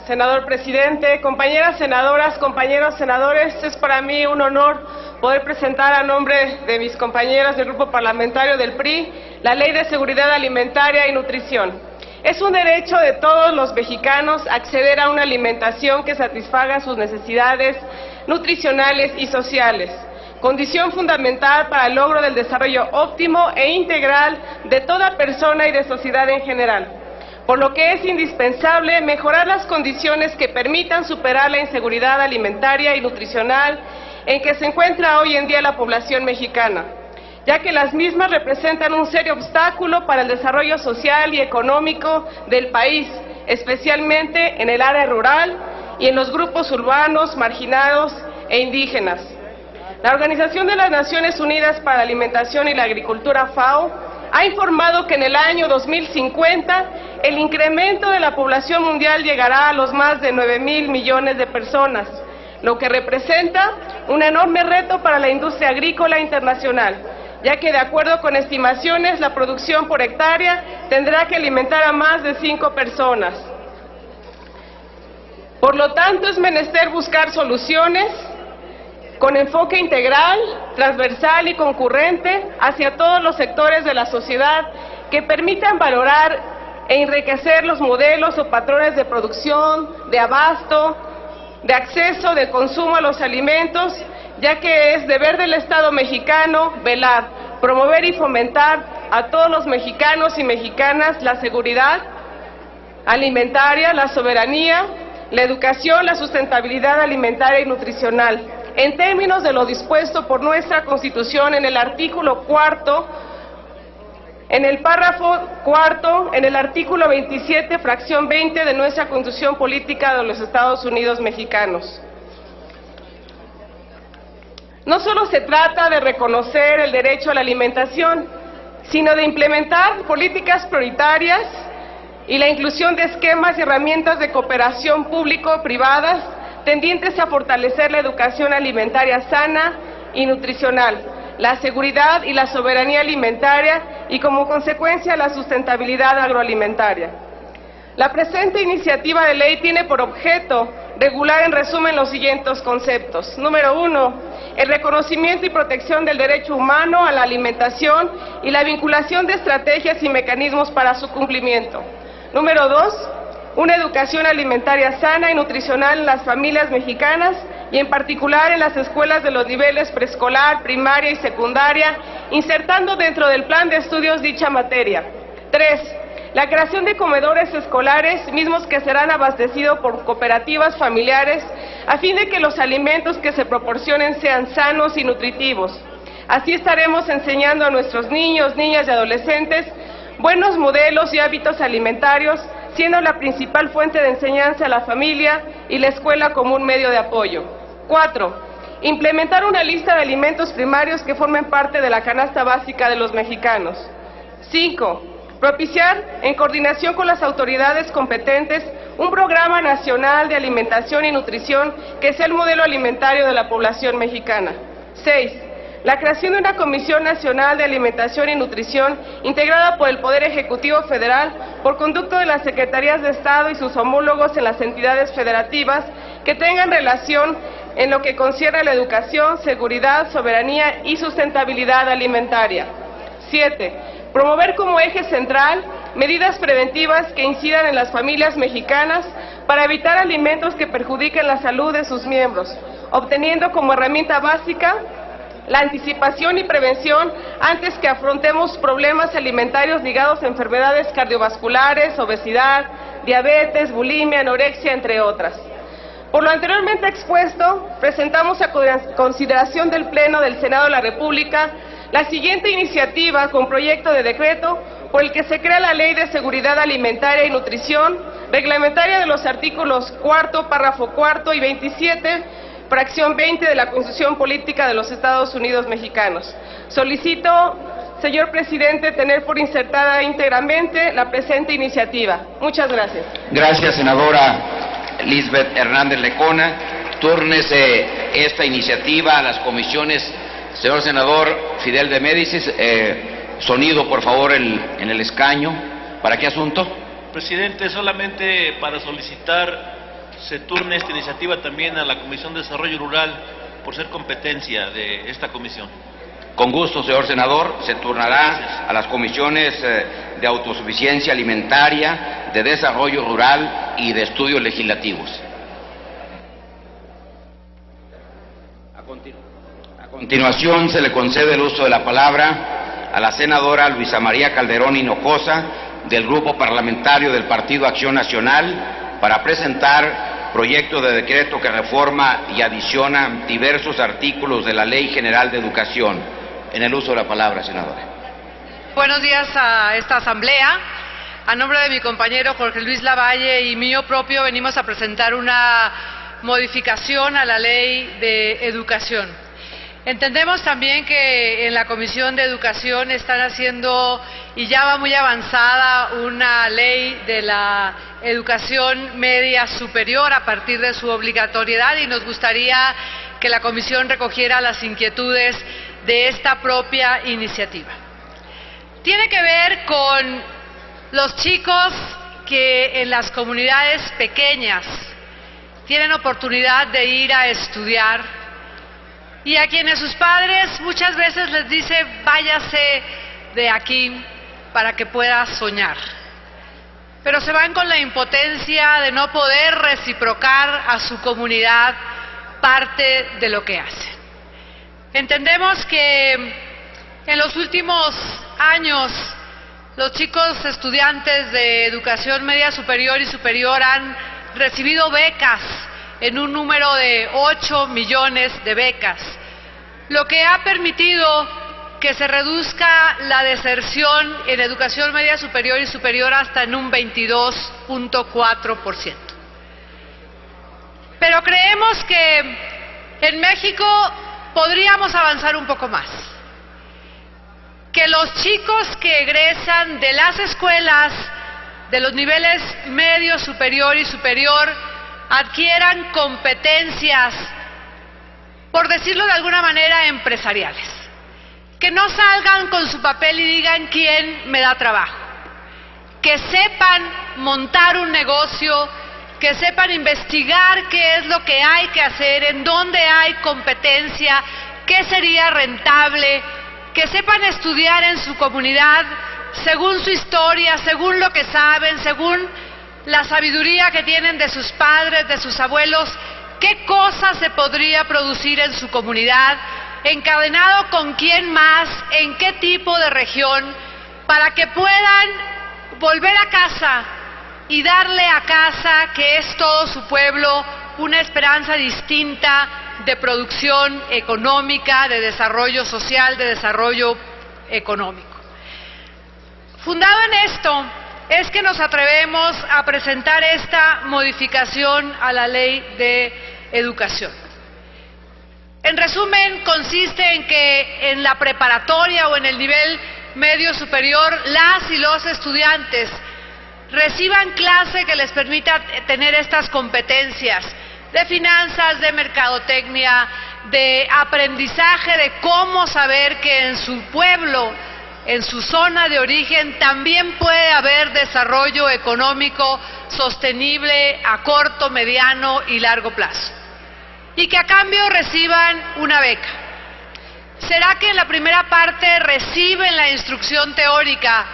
senador presidente. Compañeras senadoras, compañeros senadores, es para mí un honor poder presentar a nombre de mis compañeras del Grupo Parlamentario del PRI la Ley de Seguridad Alimentaria y Nutrición. Es un derecho de todos los mexicanos acceder a una alimentación que satisfaga sus necesidades nutricionales y sociales, condición fundamental para el logro del desarrollo óptimo e integral de toda persona y de sociedad en general, por lo que es indispensable mejorar las condiciones que permitan superar la inseguridad alimentaria y nutricional en que se encuentra hoy en día la población mexicana, ya que las mismas representan un serio obstáculo para el desarrollo social y económico del país, especialmente en el área rural y en los grupos urbanos, marginados e indígenas. La Organización de las Naciones Unidas para la Alimentación y la Agricultura, FAO, ha informado que en el año 2050 el incremento de la población mundial llegará a los más de 9.000 millones de personas, lo que representa un enorme reto para la industria agrícola internacional, ya que de acuerdo con estimaciones la producción por hectárea tendrá que alimentar a más de 5 personas. Por lo tanto, es menester buscar soluciones con enfoque integral, transversal y concurrente hacia todos los sectores de la sociedad que permitan valorar e enriquecer los modelos o patrones de producción, de abasto, de acceso, de consumo a los alimentos, ya que es deber del Estado mexicano velar, promover y fomentar a todos los mexicanos y mexicanas la seguridad, alimentaria, la soberanía, la educación, la sustentabilidad alimentaria y nutricional, en términos de lo dispuesto por nuestra Constitución en el artículo 4, en el párrafo 4, en el artículo 27, fracción 20 de nuestra Constitución Política de los Estados Unidos Mexicanos. No solo se trata de reconocer el derecho a la alimentación, sino de implementar políticas prioritarias y la inclusión de esquemas y herramientas de cooperación público-privadas tendientes a fortalecer la educación alimentaria sana y nutricional, la seguridad y la soberanía alimentaria y, como consecuencia, la sustentabilidad agroalimentaria. La presente iniciativa de ley tiene por objeto regular, en resumen, los siguientes conceptos. Número 1, el reconocimiento y protección del derecho humano a la alimentación y la vinculación de estrategias y mecanismos para su cumplimiento. Número 2, una educación alimentaria sana y nutricional en las familias mexicanas y en particular en las escuelas de los niveles preescolar, primaria y secundaria, insertando dentro del plan de estudios dicha materia. 3, la creación de comedores escolares, mismos que serán abastecidos por cooperativas familiares, a fin de que los alimentos que se proporcionen sean sanos y nutritivos. Así estaremos enseñando a nuestros niños, niñas y adolescentes buenos modelos y hábitos alimentarios, siendo la principal fuente de enseñanza la familia y la escuela como un medio de apoyo. 4. Implementar una lista de alimentos primarios que formen parte de la canasta básica de los mexicanos. 5. Propiciar, en coordinación con las autoridades competentes, un programa nacional de alimentación y nutrición que sea el modelo alimentario de la población mexicana. 6. La creación de una Comisión Nacional de Alimentación y Nutrición integrada por el Poder Ejecutivo Federal por conducto de las Secretarías de Estado y sus homólogos en las entidades federativas que tengan relación en lo que concierne a la educación, seguridad, soberanía y sustentabilidad alimentaria. 7. Promover como eje central medidas preventivas que incidan en las familias mexicanas para evitar alimentos que perjudiquen la salud de sus miembros, obteniendo como herramienta básica la anticipación y prevención antes que afrontemos problemas alimentarios ligados a enfermedades cardiovasculares, obesidad, diabetes, bulimia, anorexia, entre otras. Por lo anteriormente expuesto, presentamos a consideración del Pleno del Senado de la República la siguiente iniciativa con proyecto de decreto por el que se crea la Ley de Seguridad Alimentaria y Nutrición, reglamentaria de los artículos 4, párrafo 4 y 27, fracción 20 de la Constitución Política de los Estados Unidos Mexicanos. Solicito, señor presidente, tener por insertada íntegramente la presente iniciativa. Muchas gracias. Gracias, senadora Lisbeth Hernández Lecona. Túrnese esta iniciativa a las comisiones. Señor senador Fidel de Médicis, sonido, por favor, en el escaño. ¿Para qué asunto? Presidente, solamente para solicitar se turne esta iniciativa también a la Comisión de Desarrollo Rural por ser competencia de esta comisión. Con gusto, señor senador, se turnará a las comisiones de autosuficiencia alimentaria, de desarrollo rural y de estudios legislativos. A continuación se le concede el uso de la palabra a la senadora Luisa María Calderón Hinojosa, del Grupo Parlamentario del Partido Acción Nacional, para presentar proyecto de decreto que reforma y adiciona diversos artículos de la Ley General de Educación. En el uso de la palabra, senadora. Buenos días a esta asamblea. A nombre de mi compañero Jorge Luis Lavalle y mío propio venimos a presentar una modificación a la Ley de Educación. Entendemos también que en la Comisión de Educación están haciendo, y ya va muy avanzada, una ley de la educación media superior a partir de su obligatoriedad, y nos gustaría que la Comisión recogiera las inquietudes de esta propia iniciativa. Tiene que ver con los chicos que en las comunidades pequeñas tienen oportunidad de ir a estudiar y a quienes sus padres muchas veces les dice váyase de aquí para que pueda soñar, pero se van con la impotencia de no poder reciprocar a su comunidad parte de lo que hacen. Entendemos que en los últimos años Los chicos estudiantes de educación media superior y superior han recibido becas en un número de 8 millones de becas, lo que ha permitido que se reduzca la deserción en educación media superior y superior hasta en un 22.4%. Pero creemos que en México podríamos avanzar un poco más. Que los chicos que egresan de las escuelas de los niveles medio, superior y superior adquieran competencias, por decirlo de alguna manera, empresariales. Que no salgan con su papel y digan quién me da trabajo. Que sepan montar un negocio, que sepan investigar qué es lo que hay que hacer, en dónde hay competencia, qué sería rentable, que sepan estudiar en su comunidad según su historia, según lo que saben, según la sabiduría que tienen de sus padres, de sus abuelos, qué cosa se podría producir en su comunidad, encadenado con quién más, en qué tipo de región, para que puedan volver a casa y darle a casa, que es todo su pueblo, una esperanza distinta de producción económica, de desarrollo social, de desarrollo económico. Fundado en esto, es que nos atrevemos a presentar esta modificación a la Ley de Educación. En resumen, consiste en que en la preparatoria o en el nivel medio superior, las y los estudiantes reciban clase que les permita tener estas competencias de finanzas, de mercadotecnia, de aprendizaje de cómo saber que en su pueblo, en su zona de origen, también puede haber desarrollo económico sostenible a corto, mediano y largo plazo. Y que a cambio reciban una beca. ¿Será que en la primera parte reciben la instrucción teórica,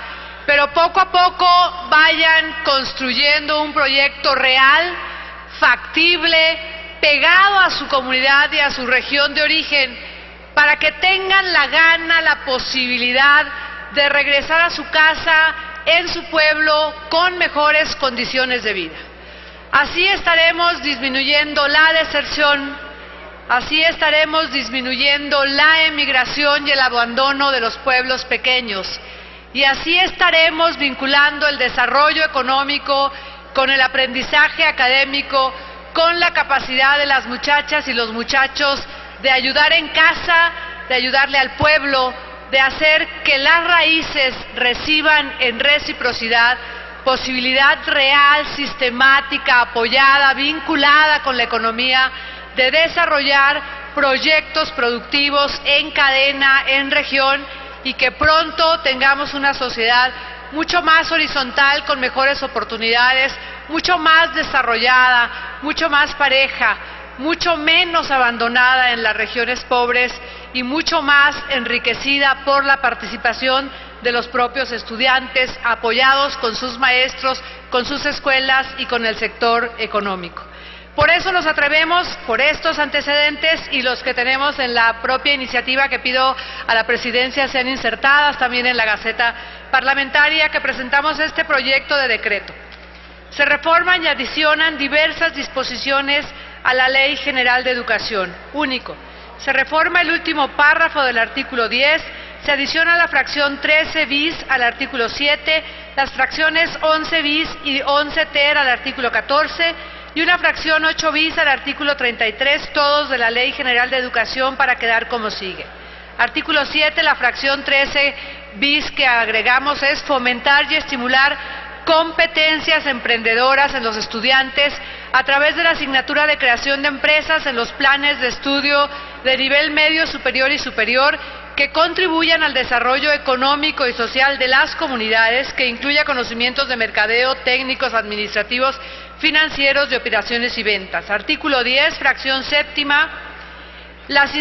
pero poco a poco vayan construyendo un proyecto real, factible, pegado a su comunidad y a su región de origen, para que tengan la gana, la posibilidad de regresar a su casa, en su pueblo, con mejores condiciones de vida? Así estaremos disminuyendo la deserción, así estaremos disminuyendo la emigración y el abandono de los pueblos pequeños, y así estaremos vinculando el desarrollo económico con el aprendizaje académico, con la capacidad de las muchachas y los muchachos de ayudar en casa, de ayudarle al pueblo, de hacer que las raíces reciban en reciprocidad posibilidad real, sistemática, apoyada, vinculada con la economía, de desarrollar proyectos productivos en cadena, en región, y que pronto tengamos una sociedad mucho más horizontal, con mejores oportunidades, mucho más desarrollada, mucho más pareja, mucho menos abandonada en las regiones pobres y mucho más enriquecida por la participación de los propios estudiantes, apoyados con sus maestros, con sus escuelas y con el sector económico. Por eso nos atrevemos, por estos antecedentes y los que tenemos en la propia iniciativa que pido a la Presidencia sean insertadas también en la Gaceta Parlamentaria, que presentamos este proyecto de decreto. Se reforman y adicionan diversas disposiciones a la Ley General de Educación. Único. Se reforma el último párrafo del artículo 10, se adiciona la fracción 13 bis al artículo 7, las fracciones 11 bis y 11 ter al artículo 14 y una fracción 8 bis al artículo 33, todos de la Ley General de Educación, para quedar como sigue. Artículo 7, la fracción 13 bis que agregamos es fomentar y estimular competencias emprendedoras en los estudiantes a través de la asignatura de creación de empresas en los planes de estudio de nivel medio, superior y superior, que contribuyan al desarrollo económico y social de las comunidades, que incluya conocimientos de mercadeo, técnicos, administrativos, financieros, de operaciones y ventas. Artículo 10, fracción séptima. Las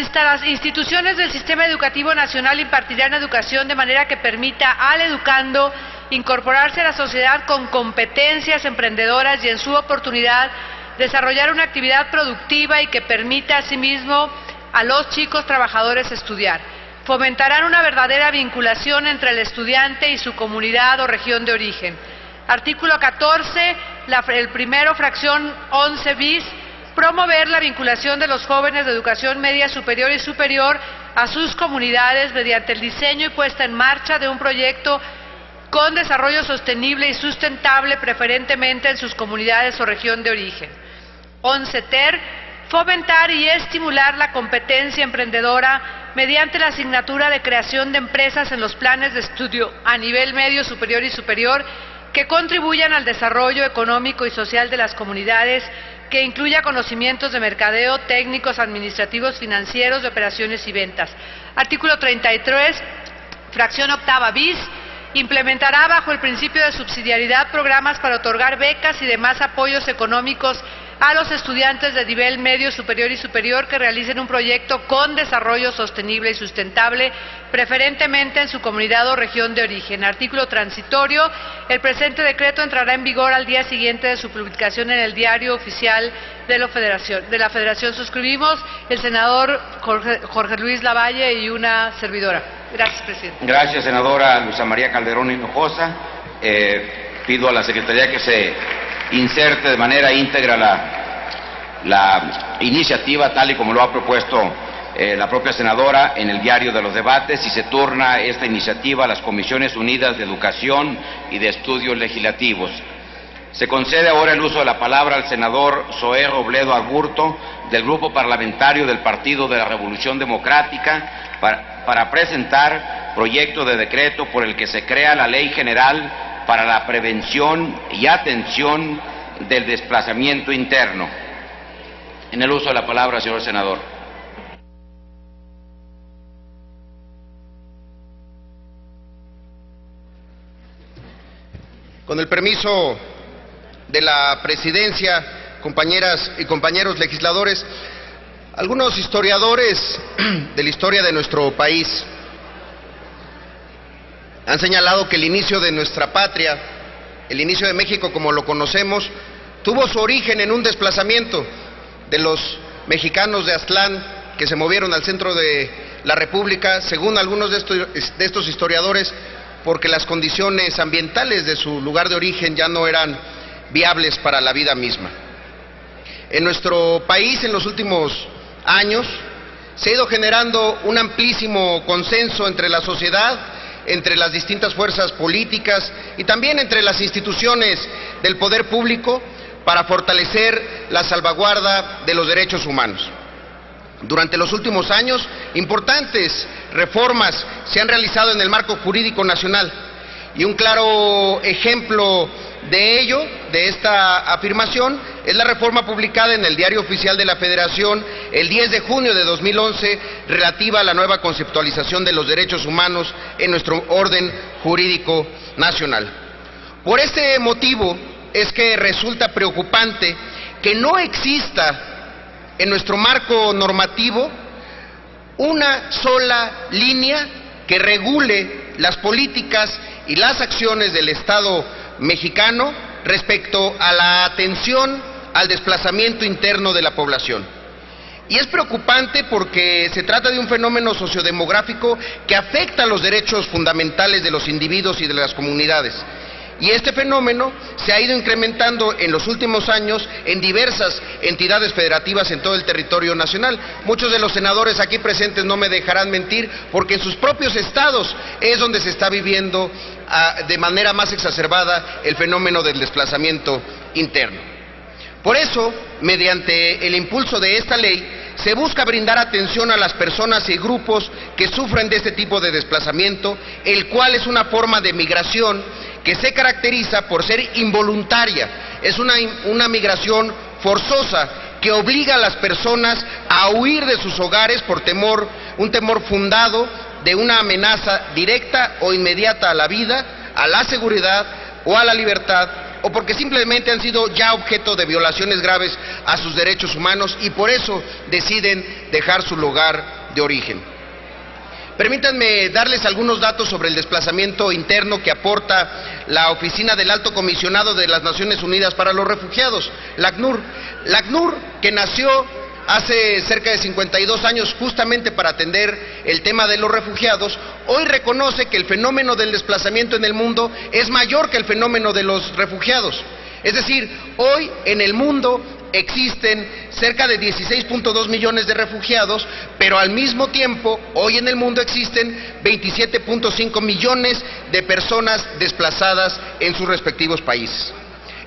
instituciones del Sistema Educativo Nacional impartirán educación de manera que permita al educando incorporarse a la sociedad con competencias emprendedoras y, en su oportunidad, desarrollar una actividad productiva y que permita asimismo a los chicos trabajadores estudiar. fomentarán una verdadera vinculación entre el estudiante y su comunidad o región de origen. Artículo 14, el primero, fracción 11 bis, promover la vinculación de los jóvenes de educación media superior y superior a sus comunidades mediante el diseño y puesta en marcha de un proyecto con desarrollo sostenible y sustentable, preferentemente en sus comunidades o región de origen. 11 ter, fomentar y estimular la competencia emprendedora mediante la asignatura de creación de empresas en los planes de estudio a nivel medio, superior y superior que contribuyan al desarrollo económico y social de las comunidades, que incluya conocimientos de mercadeo, técnicos, administrativos, financieros, de operaciones y ventas. Artículo 33, fracción octava bis, implementará bajo el principio de subsidiariedad programas para otorgar becas y demás apoyos económicos a los estudiantes de nivel medio, superior y superior que realicen un proyecto con desarrollo sostenible y sustentable, preferentemente en su comunidad o región de origen. Artículo transitorio. El presente decreto entrará en vigor al día siguiente de su publicación en el Diario Oficial de la Federación. Suscribimos el senador Jorge Luis Lavalle y una servidora. Gracias, presidente. Gracias, senadora Luisa María Calderón Hinojosa. Pido a la Secretaría que se inserte de manera íntegra la iniciativa tal y como lo ha propuesto la propia senadora en el diario de los debates, y se turna esta iniciativa a las Comisiones Unidas de Educación y de Estudios Legislativos. Se concede ahora el uso de la palabra al senador Zoé Robledo Aburto, del Grupo Parlamentario del Partido de la Revolución Democrática, para presentar proyecto de decreto por el que se crea la Ley General para la prevención y atención del desplazamiento interno. En el uso de la palabra, señor senador. Con el permiso de la presidencia, compañeras y compañeros legisladores, algunos historiadores de la historia de nuestro país han señalado que el inicio de nuestra patria, el inicio de México como lo conocemos, tuvo su origen en un desplazamiento de los mexicanos de Aztlán que se movieron al centro de la República, según algunos de estos historiadores, porque las condiciones ambientales de su lugar de origen ya no eran viables para la vida misma. En nuestro país, en los últimos años, se ha ido generando un amplísimo consenso entre la sociedad, entre las distintas fuerzas políticas y también entre las instituciones del poder público para fortalecer la salvaguarda de los derechos humanos. Durante los últimos años, importantes reformas se han realizado en el marco jurídico nacional, y un claro ejemplo de ello, de esta afirmación, es la reforma publicada en el Diario Oficial de la Federación el 10 de junio de 2011, relativa a la nueva conceptualización de los derechos humanos en nuestro orden jurídico nacional. Por este motivo es que resulta preocupante que no exista en nuestro marco normativo una sola línea que regule las políticas y las acciones del Estado mexicano respecto a la atención al desplazamiento interno de la población. Y es preocupante porque se trata de un fenómeno sociodemográfico que afecta los derechos fundamentales de los individuos y de las comunidades. Y este fenómeno se ha ido incrementando en los últimos años en diversas entidades federativas en todo el territorio nacional. Muchos de los senadores aquí presentes no me dejarán mentir, porque en sus propios estados es donde se está viviendo de manera más exacerbada el fenómeno del desplazamiento interno. Por eso, mediante el impulso de esta ley, se busca brindar atención a las personas y grupos que sufren de este tipo de desplazamiento, el cual es una forma de migración que se caracteriza por ser involuntaria. Es una migración forzosa que obliga a las personas a huir de sus hogares por temor, un temor fundado de una amenaza directa o inmediata a la vida, a la seguridad o a la libertad, o porque simplemente han sido ya objeto de violaciones graves a sus derechos humanos y por eso deciden dejar su lugar de origen. Permítanme darles algunos datos sobre el desplazamiento interno que aporta la Oficina del Alto Comisionado de las Naciones Unidas para los Refugiados, la ACNUR. La ACNUR, que nació hace cerca de 52 años justamente para atender el tema de los refugiados, hoy reconoce que el fenómeno del desplazamiento en el mundo es mayor que el fenómeno de los refugiados. Es decir, hoy en el mundo existen cerca de 16.2 millones de refugiados, pero al mismo tiempo, hoy en el mundo existen 27.5 millones de personas desplazadas en sus respectivos países.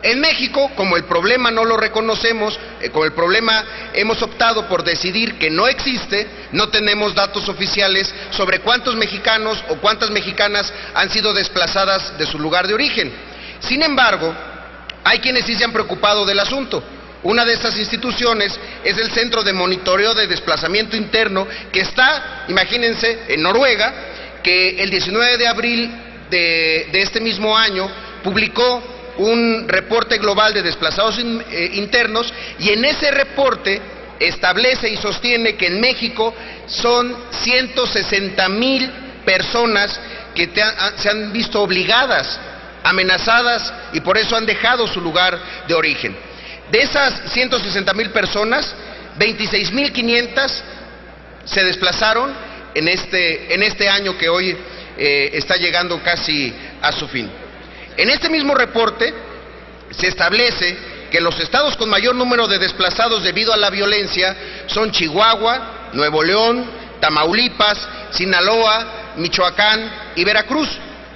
En México, como el problema no lo reconocemos, como el problema hemos optado por decidir que no existe, no tenemos datos oficiales sobre cuántos mexicanos o cuántas mexicanas han sido desplazadas de su lugar de origen. Sin embargo, hay quienes sí se han preocupado del asunto. Una de estas instituciones es el Centro de Monitoreo de Desplazamiento Interno, que está, imagínense, en Noruega, que el 19 de abril de este mismo año publicó un reporte global de desplazados internos, y en ese reporte establece y sostiene que en México son 160,000 personas que se han visto obligadas, amenazadas, y por eso han dejado su lugar de origen. De esas 160,000 personas, 26,500 se desplazaron en este año que hoy está llegando casi a su fin. En este mismo reporte se establece que los estados con mayor número de desplazados debido a la violencia son Chihuahua, Nuevo León, Tamaulipas, Sinaloa, Michoacán y Veracruz.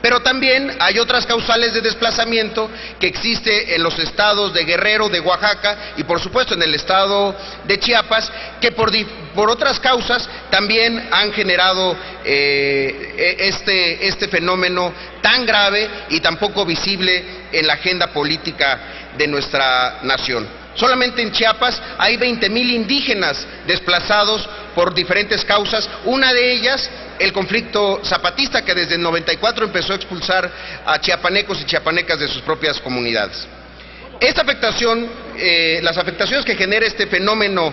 Pero también hay otras causales de desplazamiento que existe en los estados de Guerrero, de Oaxaca y por supuesto en el estado de Chiapas, que por otras causas también han generado este fenómeno tan grave y tan poco visible en la agenda política de nuestra nación. Solamente en Chiapas hay 20,000 indígenas desplazados por diferentes causas, una de ellas el conflicto zapatista, que desde el 94 empezó a expulsar a chiapanecos y chiapanecas de sus propias comunidades. Esta afectación, las afectaciones que genera este fenómeno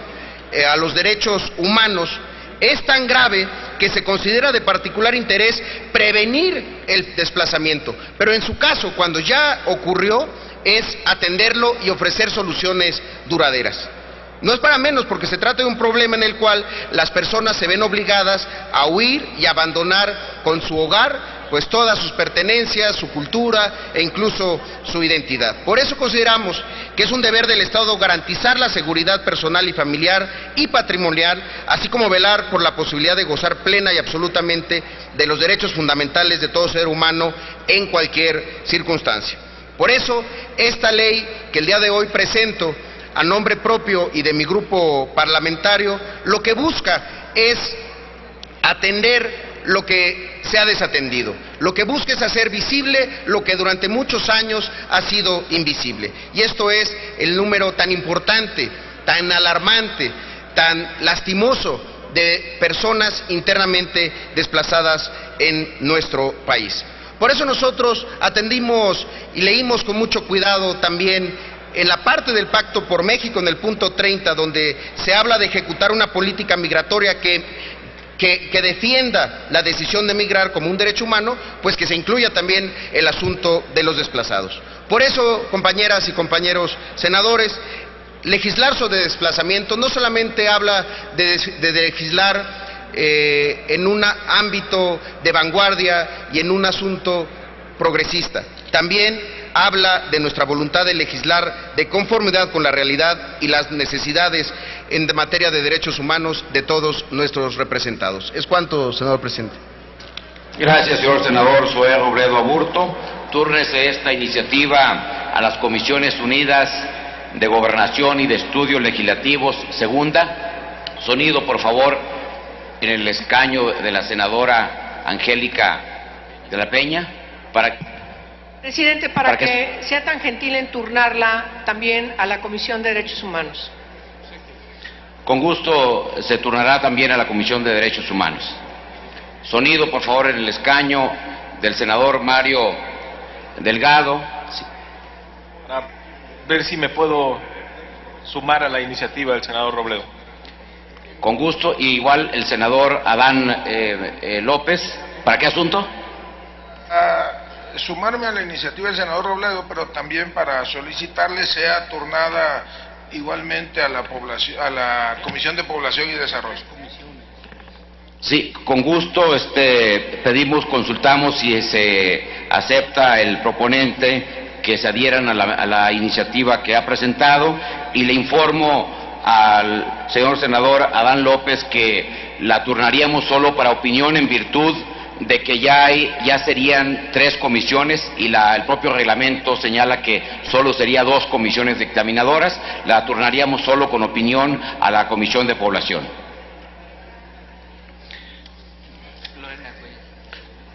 a los derechos humanos es tan grave que se considera de particular interés prevenir el desplazamiento, pero en su caso, cuando ya ocurrió, es atenderlo y ofrecer soluciones duraderas. No es para menos, porque se trata de un problema en el cual las personas se ven obligadas a huir y abandonar con su hogar pues todas sus pertenencias, su cultura e incluso su identidad. Por eso consideramos que es un deber del Estado garantizar la seguridad personal y familiar y patrimonial, así como velar por la posibilidad de gozar plena y absolutamente de los derechos fundamentales de todo ser humano en cualquier circunstancia. Por eso, esta ley que el día de hoy presento a nombre propio y de mi grupo parlamentario, lo que busca es atender lo que se ha desatendido. Lo que busca es hacer visible lo que durante muchos años ha sido invisible. Y esto es el número tan importante, tan alarmante, tan lastimoso de personas internamente desplazadas en nuestro país. Por eso nosotros atendimos y leímos con mucho cuidado también en la parte del Pacto por México, en el punto 30, donde se habla de ejecutar una política migratoria que defienda la decisión de migrar como un derecho humano, pues que se incluya también el asunto de los desplazados. Por eso, compañeras y compañeros senadores, legislar sobre desplazamiento no solamente habla de legislar en un ámbito de vanguardia y en un asunto progresista, también habla de nuestra voluntad de legislar de conformidad con la realidad y las necesidades en materia de derechos humanos de todos nuestros representados. Es cuanto, senador presidente. Gracias, señor senador Zoé Robledo Aburto. Túrnese esta iniciativa a las Comisiones Unidas de Gobernación y de Estudios Legislativos, segunda. Sonido, por favor, en el escaño de la senadora Angélica de la Peña, Presidente, para que sea tan gentil en turnarla también a la Comisión de Derechos Humanos. Con gusto se turnará también a la Comisión de Derechos Humanos. Sonido, por favor, en el escaño del senador Mario Delgado. Sí. Para ver si me puedo sumar a la iniciativa del senador Robledo. Con gusto. Y igual el senador Adán López. ¿Para qué asunto? Sumarme a la iniciativa del senador Robledo, pero también para solicitarle sea turnada igualmente a la Comisión de Población y Desarrollo. Sí, con gusto consultamos si se acepta el proponente que se adhieran a la iniciativa que ha presentado, y le informo al señor senador Adán López que la turnaríamos solo para opinión en virtud de que ya serían 3 comisiones y el propio reglamento señala que solo sería 2 comisiones dictaminadoras. La turnaríamos solo con opinión a la Comisión de Población.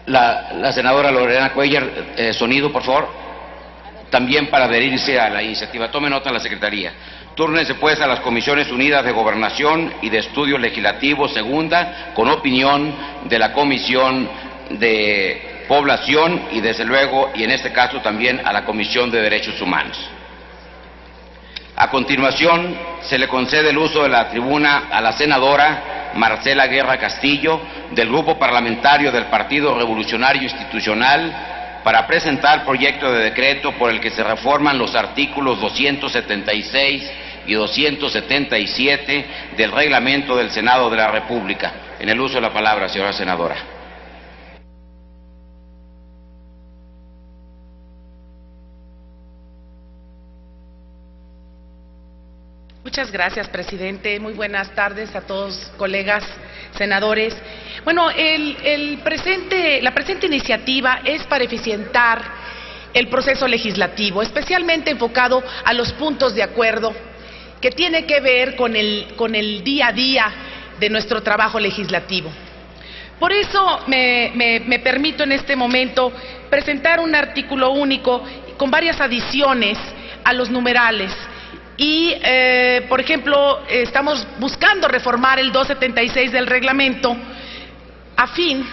La senadora Lorena Cuellar, sonido, por favor. También para adherirse a la iniciativa. Tome nota en la Secretaría. Túrnense pues a las Comisiones Unidas de Gobernación y de Estudios Legislativos, segunda, con opinión de la Comisión de Población y desde luego, y en este caso también, a la Comisión de Derechos Humanos. A continuación, se le concede el uso de la tribuna a la senadora Marcela Guerra Castillo, del Grupo Parlamentario del Partido Revolucionario Institucional, para presentar proyecto de decreto por el que se reforman los artículos 276 y 277 del reglamento del Senado de la República. En el uso de la palabra, señora senadora. Muchas gracias, presidente. Muy buenas tardes a todos, colegas senadores. Bueno, la presente iniciativa es para eficientar el proceso legislativo, especialmente enfocado a los puntos de acuerdo que tiene que ver con el día a día de nuestro trabajo legislativo. Por eso me permito en este momento presentar un artículo único con varias adiciones a los numerales. Y, por ejemplo, estamos buscando reformar el 276 del reglamento a fin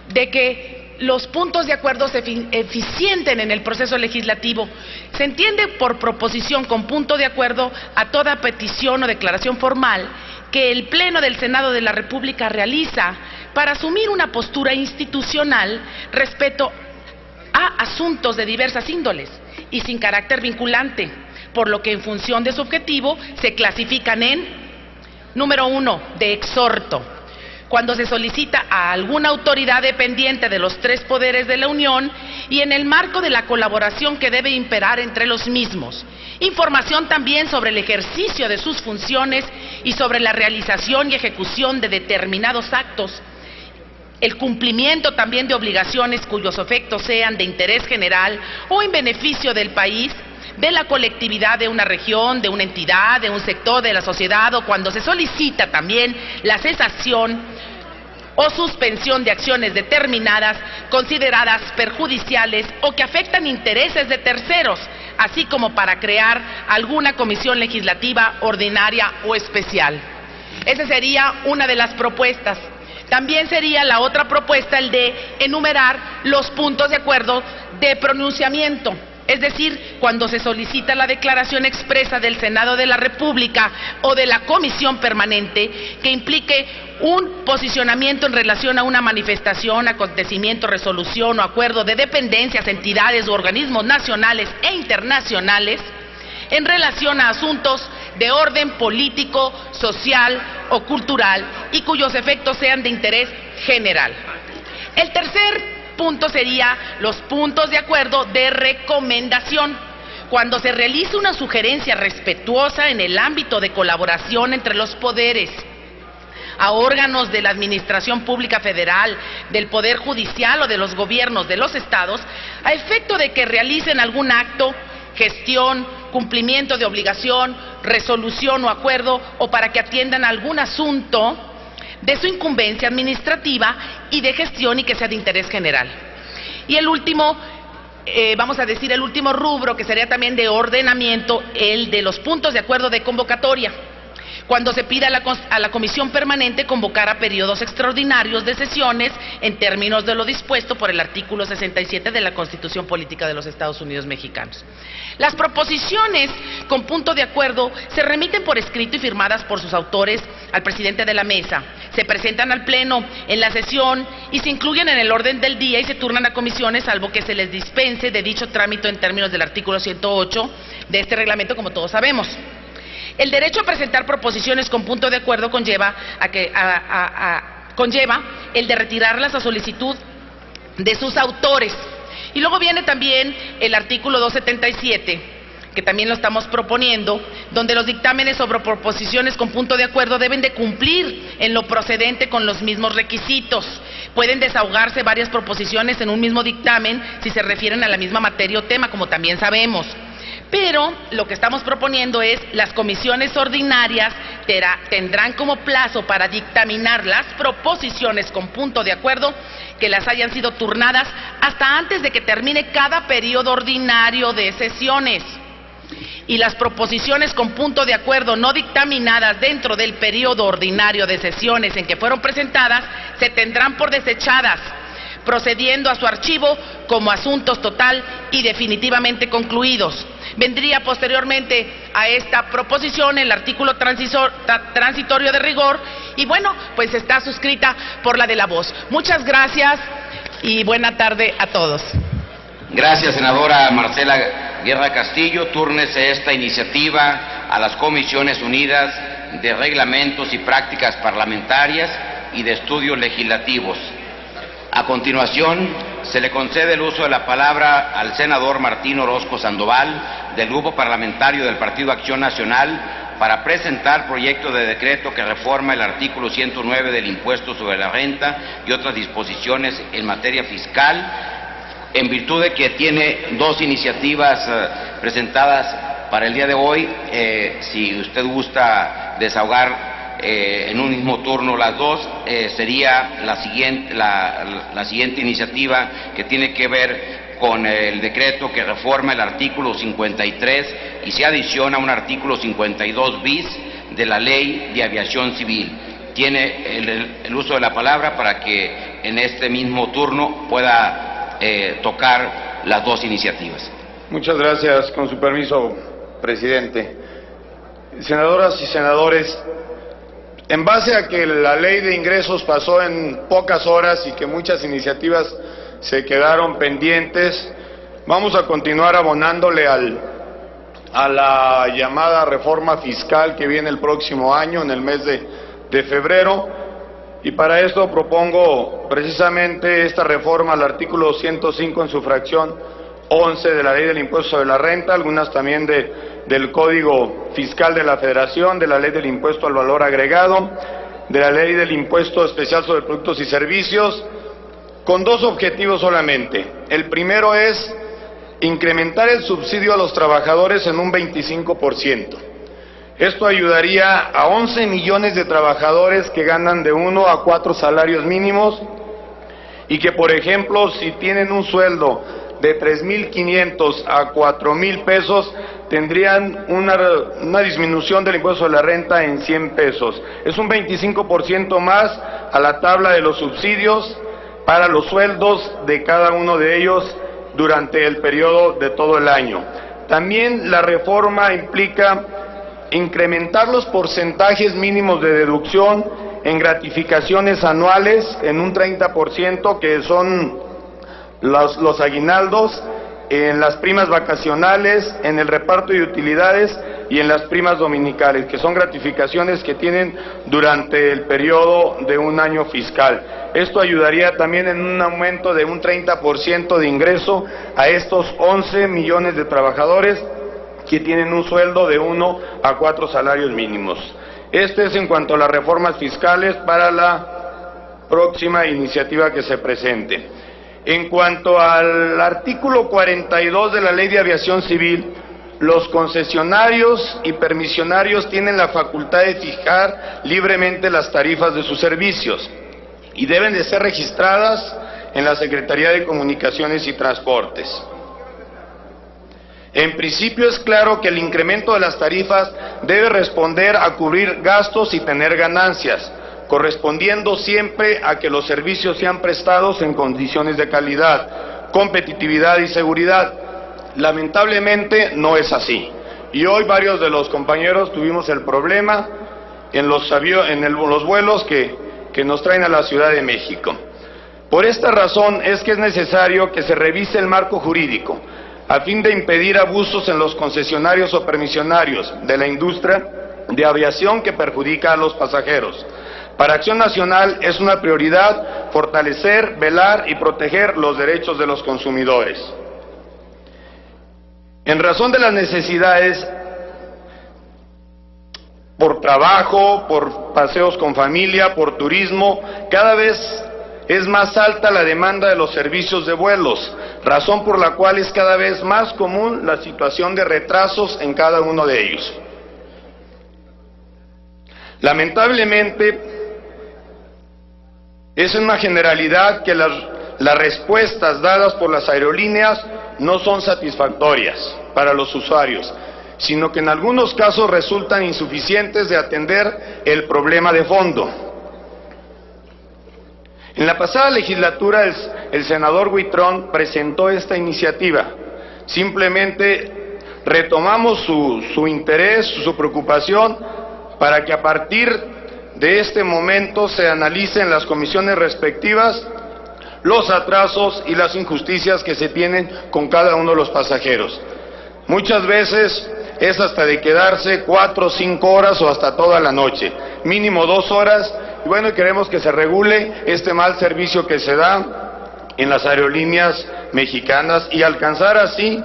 de que los puntos de acuerdo se eficienten en el proceso legislativo. Se entiende por proposición con punto de acuerdo a toda petición o declaración formal que el Pleno del Senado de la República realiza para asumir una postura institucional respecto a asuntos de diversas índoles y sin carácter vinculante, por lo que en función de su objetivo se clasifican en, número 1, de exhorto, cuando se solicita a alguna autoridad dependiente de los 3 poderes de la Unión y en el marco de la colaboración que debe imperar entre los mismos. Información también sobre el ejercicio de sus funciones y sobre la realización y ejecución de determinados actos, el cumplimiento también de obligaciones cuyos efectos sean de interés general o en beneficio del país, de la colectividad de una región, de una entidad, de un sector de la sociedad, o cuando se solicita también la cesación o suspensión de acciones determinadas consideradas perjudiciales o que afectan intereses de terceros, así como para crear alguna comisión legislativa ordinaria o especial. Esa sería una de las propuestas. También sería la otra propuesta el de enumerar los puntos de acuerdo de pronunciamiento. Es decir, cuando se solicita la declaración expresa del Senado de la República o de la Comisión Permanente que implique un posicionamiento en relación a una manifestación, acontecimiento, resolución o acuerdo de dependencias, entidades u organismos nacionales e internacionales en relación a asuntos de orden político, social o cultural y cuyos efectos sean de interés general. El tercer punto sería los puntos de acuerdo de recomendación, cuando se realiza una sugerencia respetuosa en el ámbito de colaboración entre los poderes, a órganos de la Administración Pública Federal, del Poder Judicial o de los gobiernos de los estados, a efecto de que realicen algún acto, gestión, cumplimiento de obligación, resolución o acuerdo, o para que atiendan algún asunto de su incumbencia administrativa y de gestión y que sea de interés general. Y el último, vamos a decir el último rubro, que sería también de ordenamiento, el de los puntos de acuerdo de convocatoria, cuando se pida a la Comisión Permanente convocar a periodos extraordinarios de sesiones en términos de lo dispuesto por el artículo 67 de la Constitución Política de los Estados Unidos Mexicanos. Las proposiciones con punto de acuerdo se remiten por escrito y firmadas por sus autores al presidente de la mesa, se presentan al Pleno en la sesión y se incluyen en el orden del día y se turnan a comisiones, salvo que se les dispense de dicho trámite en términos del artículo 108 de este reglamento, como todos sabemos. El derecho a presentar proposiciones con punto de acuerdo conlleva el de retirarlas a solicitud de sus autores. Y luego viene también el artículo 277, que también lo estamos proponiendo, donde los dictámenes sobre proposiciones con punto de acuerdo deben de cumplir en lo procedente con los mismos requisitos. Pueden desahogarse varias proposiciones en un mismo dictamen si se refieren a la misma materia o tema, como también sabemos. Pero lo que estamos proponiendo es las comisiones ordinarias tendrán como plazo para dictaminar las proposiciones con punto de acuerdo que las hayan sido turnadas hasta antes de que termine cada periodo ordinario de sesiones. Y las proposiciones con punto de acuerdo no dictaminadas dentro del periodo ordinario de sesiones en que fueron presentadas se tendrán por desechadas, procediendo a su archivo como asuntos total y definitivamente concluidos. Vendría posteriormente a esta proposición el artículo transitorio de rigor y bueno, pues está suscrita por la de la voz. Muchas gracias y buena tarde a todos. Gracias, senadora Marcela Guerra Castillo. Túrnese esta iniciativa a las Comisiones Unidas de Reglamentos y Prácticas Parlamentarias y de Estudios Legislativos. A continuación, se le concede el uso de la palabra al senador Martín Orozco Sandoval, del Grupo Parlamentario del Partido Acción Nacional, para presentar proyecto de decreto que reforma el artículo 109 del Impuesto sobre la Renta y otras disposiciones en materia fiscal, en virtud de que tiene dos iniciativas presentadas para el día de hoy. Si usted gusta desahogar en un mismo turno las dos, sería la siguiente iniciativa, que tiene que ver con el decreto que reforma el artículo 53 y se adiciona un artículo 52 bis de la Ley de Aviación Civil. Tiene el uso de la palabra para que en este mismo turno pueda tocar las dos iniciativas. Muchas gracias, con su permiso, presidente. Senadoras y senadores, en base a que la ley de ingresos pasó en pocas horas y que muchas iniciativas se quedaron pendientes, vamos a continuar abonándole a la llamada reforma fiscal que viene el próximo año, en el mes de febrero, y para esto propongo precisamente esta reforma al artículo 105 en su fracción 11 de la Ley del Impuesto sobre la Renta, algunas también del Código Fiscal de la Federación, de la Ley del Impuesto al Valor Agregado, de la Ley del Impuesto Especial sobre Productos y Servicios, con dos objetivos solamente. El primero es incrementar el subsidio a los trabajadores en un 25%. Esto ayudaría a 11 millones de trabajadores que ganan de 1 a 4 salarios mínimos y que, por ejemplo, si tienen un sueldo de 3,500 a 4,000 pesos, tendrían una disminución del impuesto de la renta en 100 pesos. Es un 25% más a la tabla de los subsidios para los sueldos de cada uno de ellos durante el periodo de todo el año. También la reforma implica incrementar los porcentajes mínimos de deducción en gratificaciones anuales en un 30%, que son los aguinaldos, en las primas vacacionales, en el reparto de utilidades y en las primas dominicales, que son gratificaciones que tienen durante el periodo de un año fiscal. Esto ayudaría también en un aumento de un 30% de ingreso a estos 11 millones de trabajadores que tienen un sueldo de 1 a 4 salarios mínimos. Este es en cuanto a las reformas fiscales para la próxima iniciativa que se presente. En cuanto al artículo 42 de la Ley de Aviación Civil, los concesionarios y permisionarios tienen la facultad de fijar libremente las tarifas de sus servicios y deben de ser registradas en la Secretaría de Comunicaciones y Transportes. En principio es claro que el incremento de las tarifas debe responder a cubrir gastos y tener ganancias, correspondiendo siempre a que los servicios sean prestados en condiciones de calidad, competitividad y seguridad. Lamentablemente no es así. Y hoy varios de los compañeros tuvimos el problema en los vuelos que nos traen a la Ciudad de México. Por esta razón es que es necesario que se revise el marco jurídico a fin de impedir abusos en los concesionarios o permisionarios de la industria de aviación que perjudica a los pasajeros. Para Acción Nacional es una prioridad fortalecer, velar y proteger los derechos de los consumidores. En razón de las necesidades por trabajo, por paseos con familia, por turismo, cada vez es más alta la demanda de los servicios de vuelos, razón por la cual es cada vez más común la situación de retrasos en cada uno de ellos. Lamentablemente, es una generalidad que las respuestas dadas por las aerolíneas no son satisfactorias para los usuarios, sino que en algunos casos resultan insuficientes de atender el problema de fondo. En la pasada legislatura el senador Huitrón presentó esta iniciativa. Simplemente retomamos su interés, su preocupación, para que a partir de este momento se analicen en las comisiones respectivas los atrasos y las injusticias que se tienen con cada uno de los pasajeros. Muchas veces es hasta de quedarse 4 o 5 horas o hasta toda la noche, mínimo 2 horas, y bueno, queremos que se regule este mal servicio que se da en las aerolíneas mexicanas y alcanzar así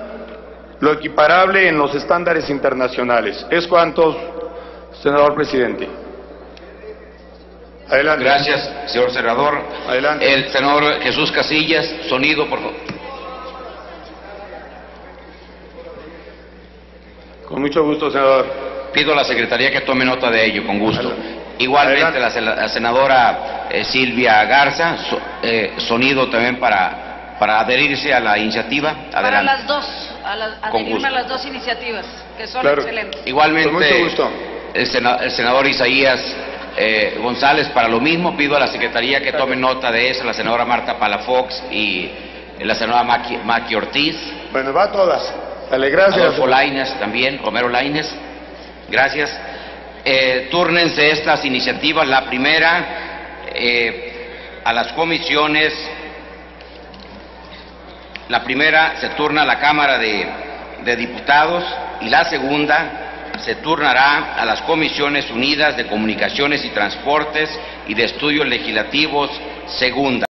lo equiparable en los estándares internacionales. Es cuanto, senador presidente. Adelante. Gracias, señor senador. Adelante. El senador Jesús Casillas, sonido, por favor. Con mucho gusto, senador. Pido a la Secretaría que tome nota de ello, con gusto. Igualmente, la senadora Silvia Garza, sonido también para adherirse a la iniciativa. Adelante. Para las dos, adherirme a las dos iniciativas, que son excelentes. Igualmente, con mucho gusto. El senador Isaías González, para lo mismo, pido a la Secretaría que tome nota de eso, la senadora Marta Palafox y la senadora Maqui Ortiz. Bueno, va a todas. Dale, gracias. Adolfo Lainez también, Romero Lainez. Gracias. Túrnense estas iniciativas. La primera, a las comisiones. La primera se turna a la Cámara de Diputados y la segunda se turnará a las Comisiones Unidas de Comunicaciones y Transportes y de Estudios Legislativos, segunda.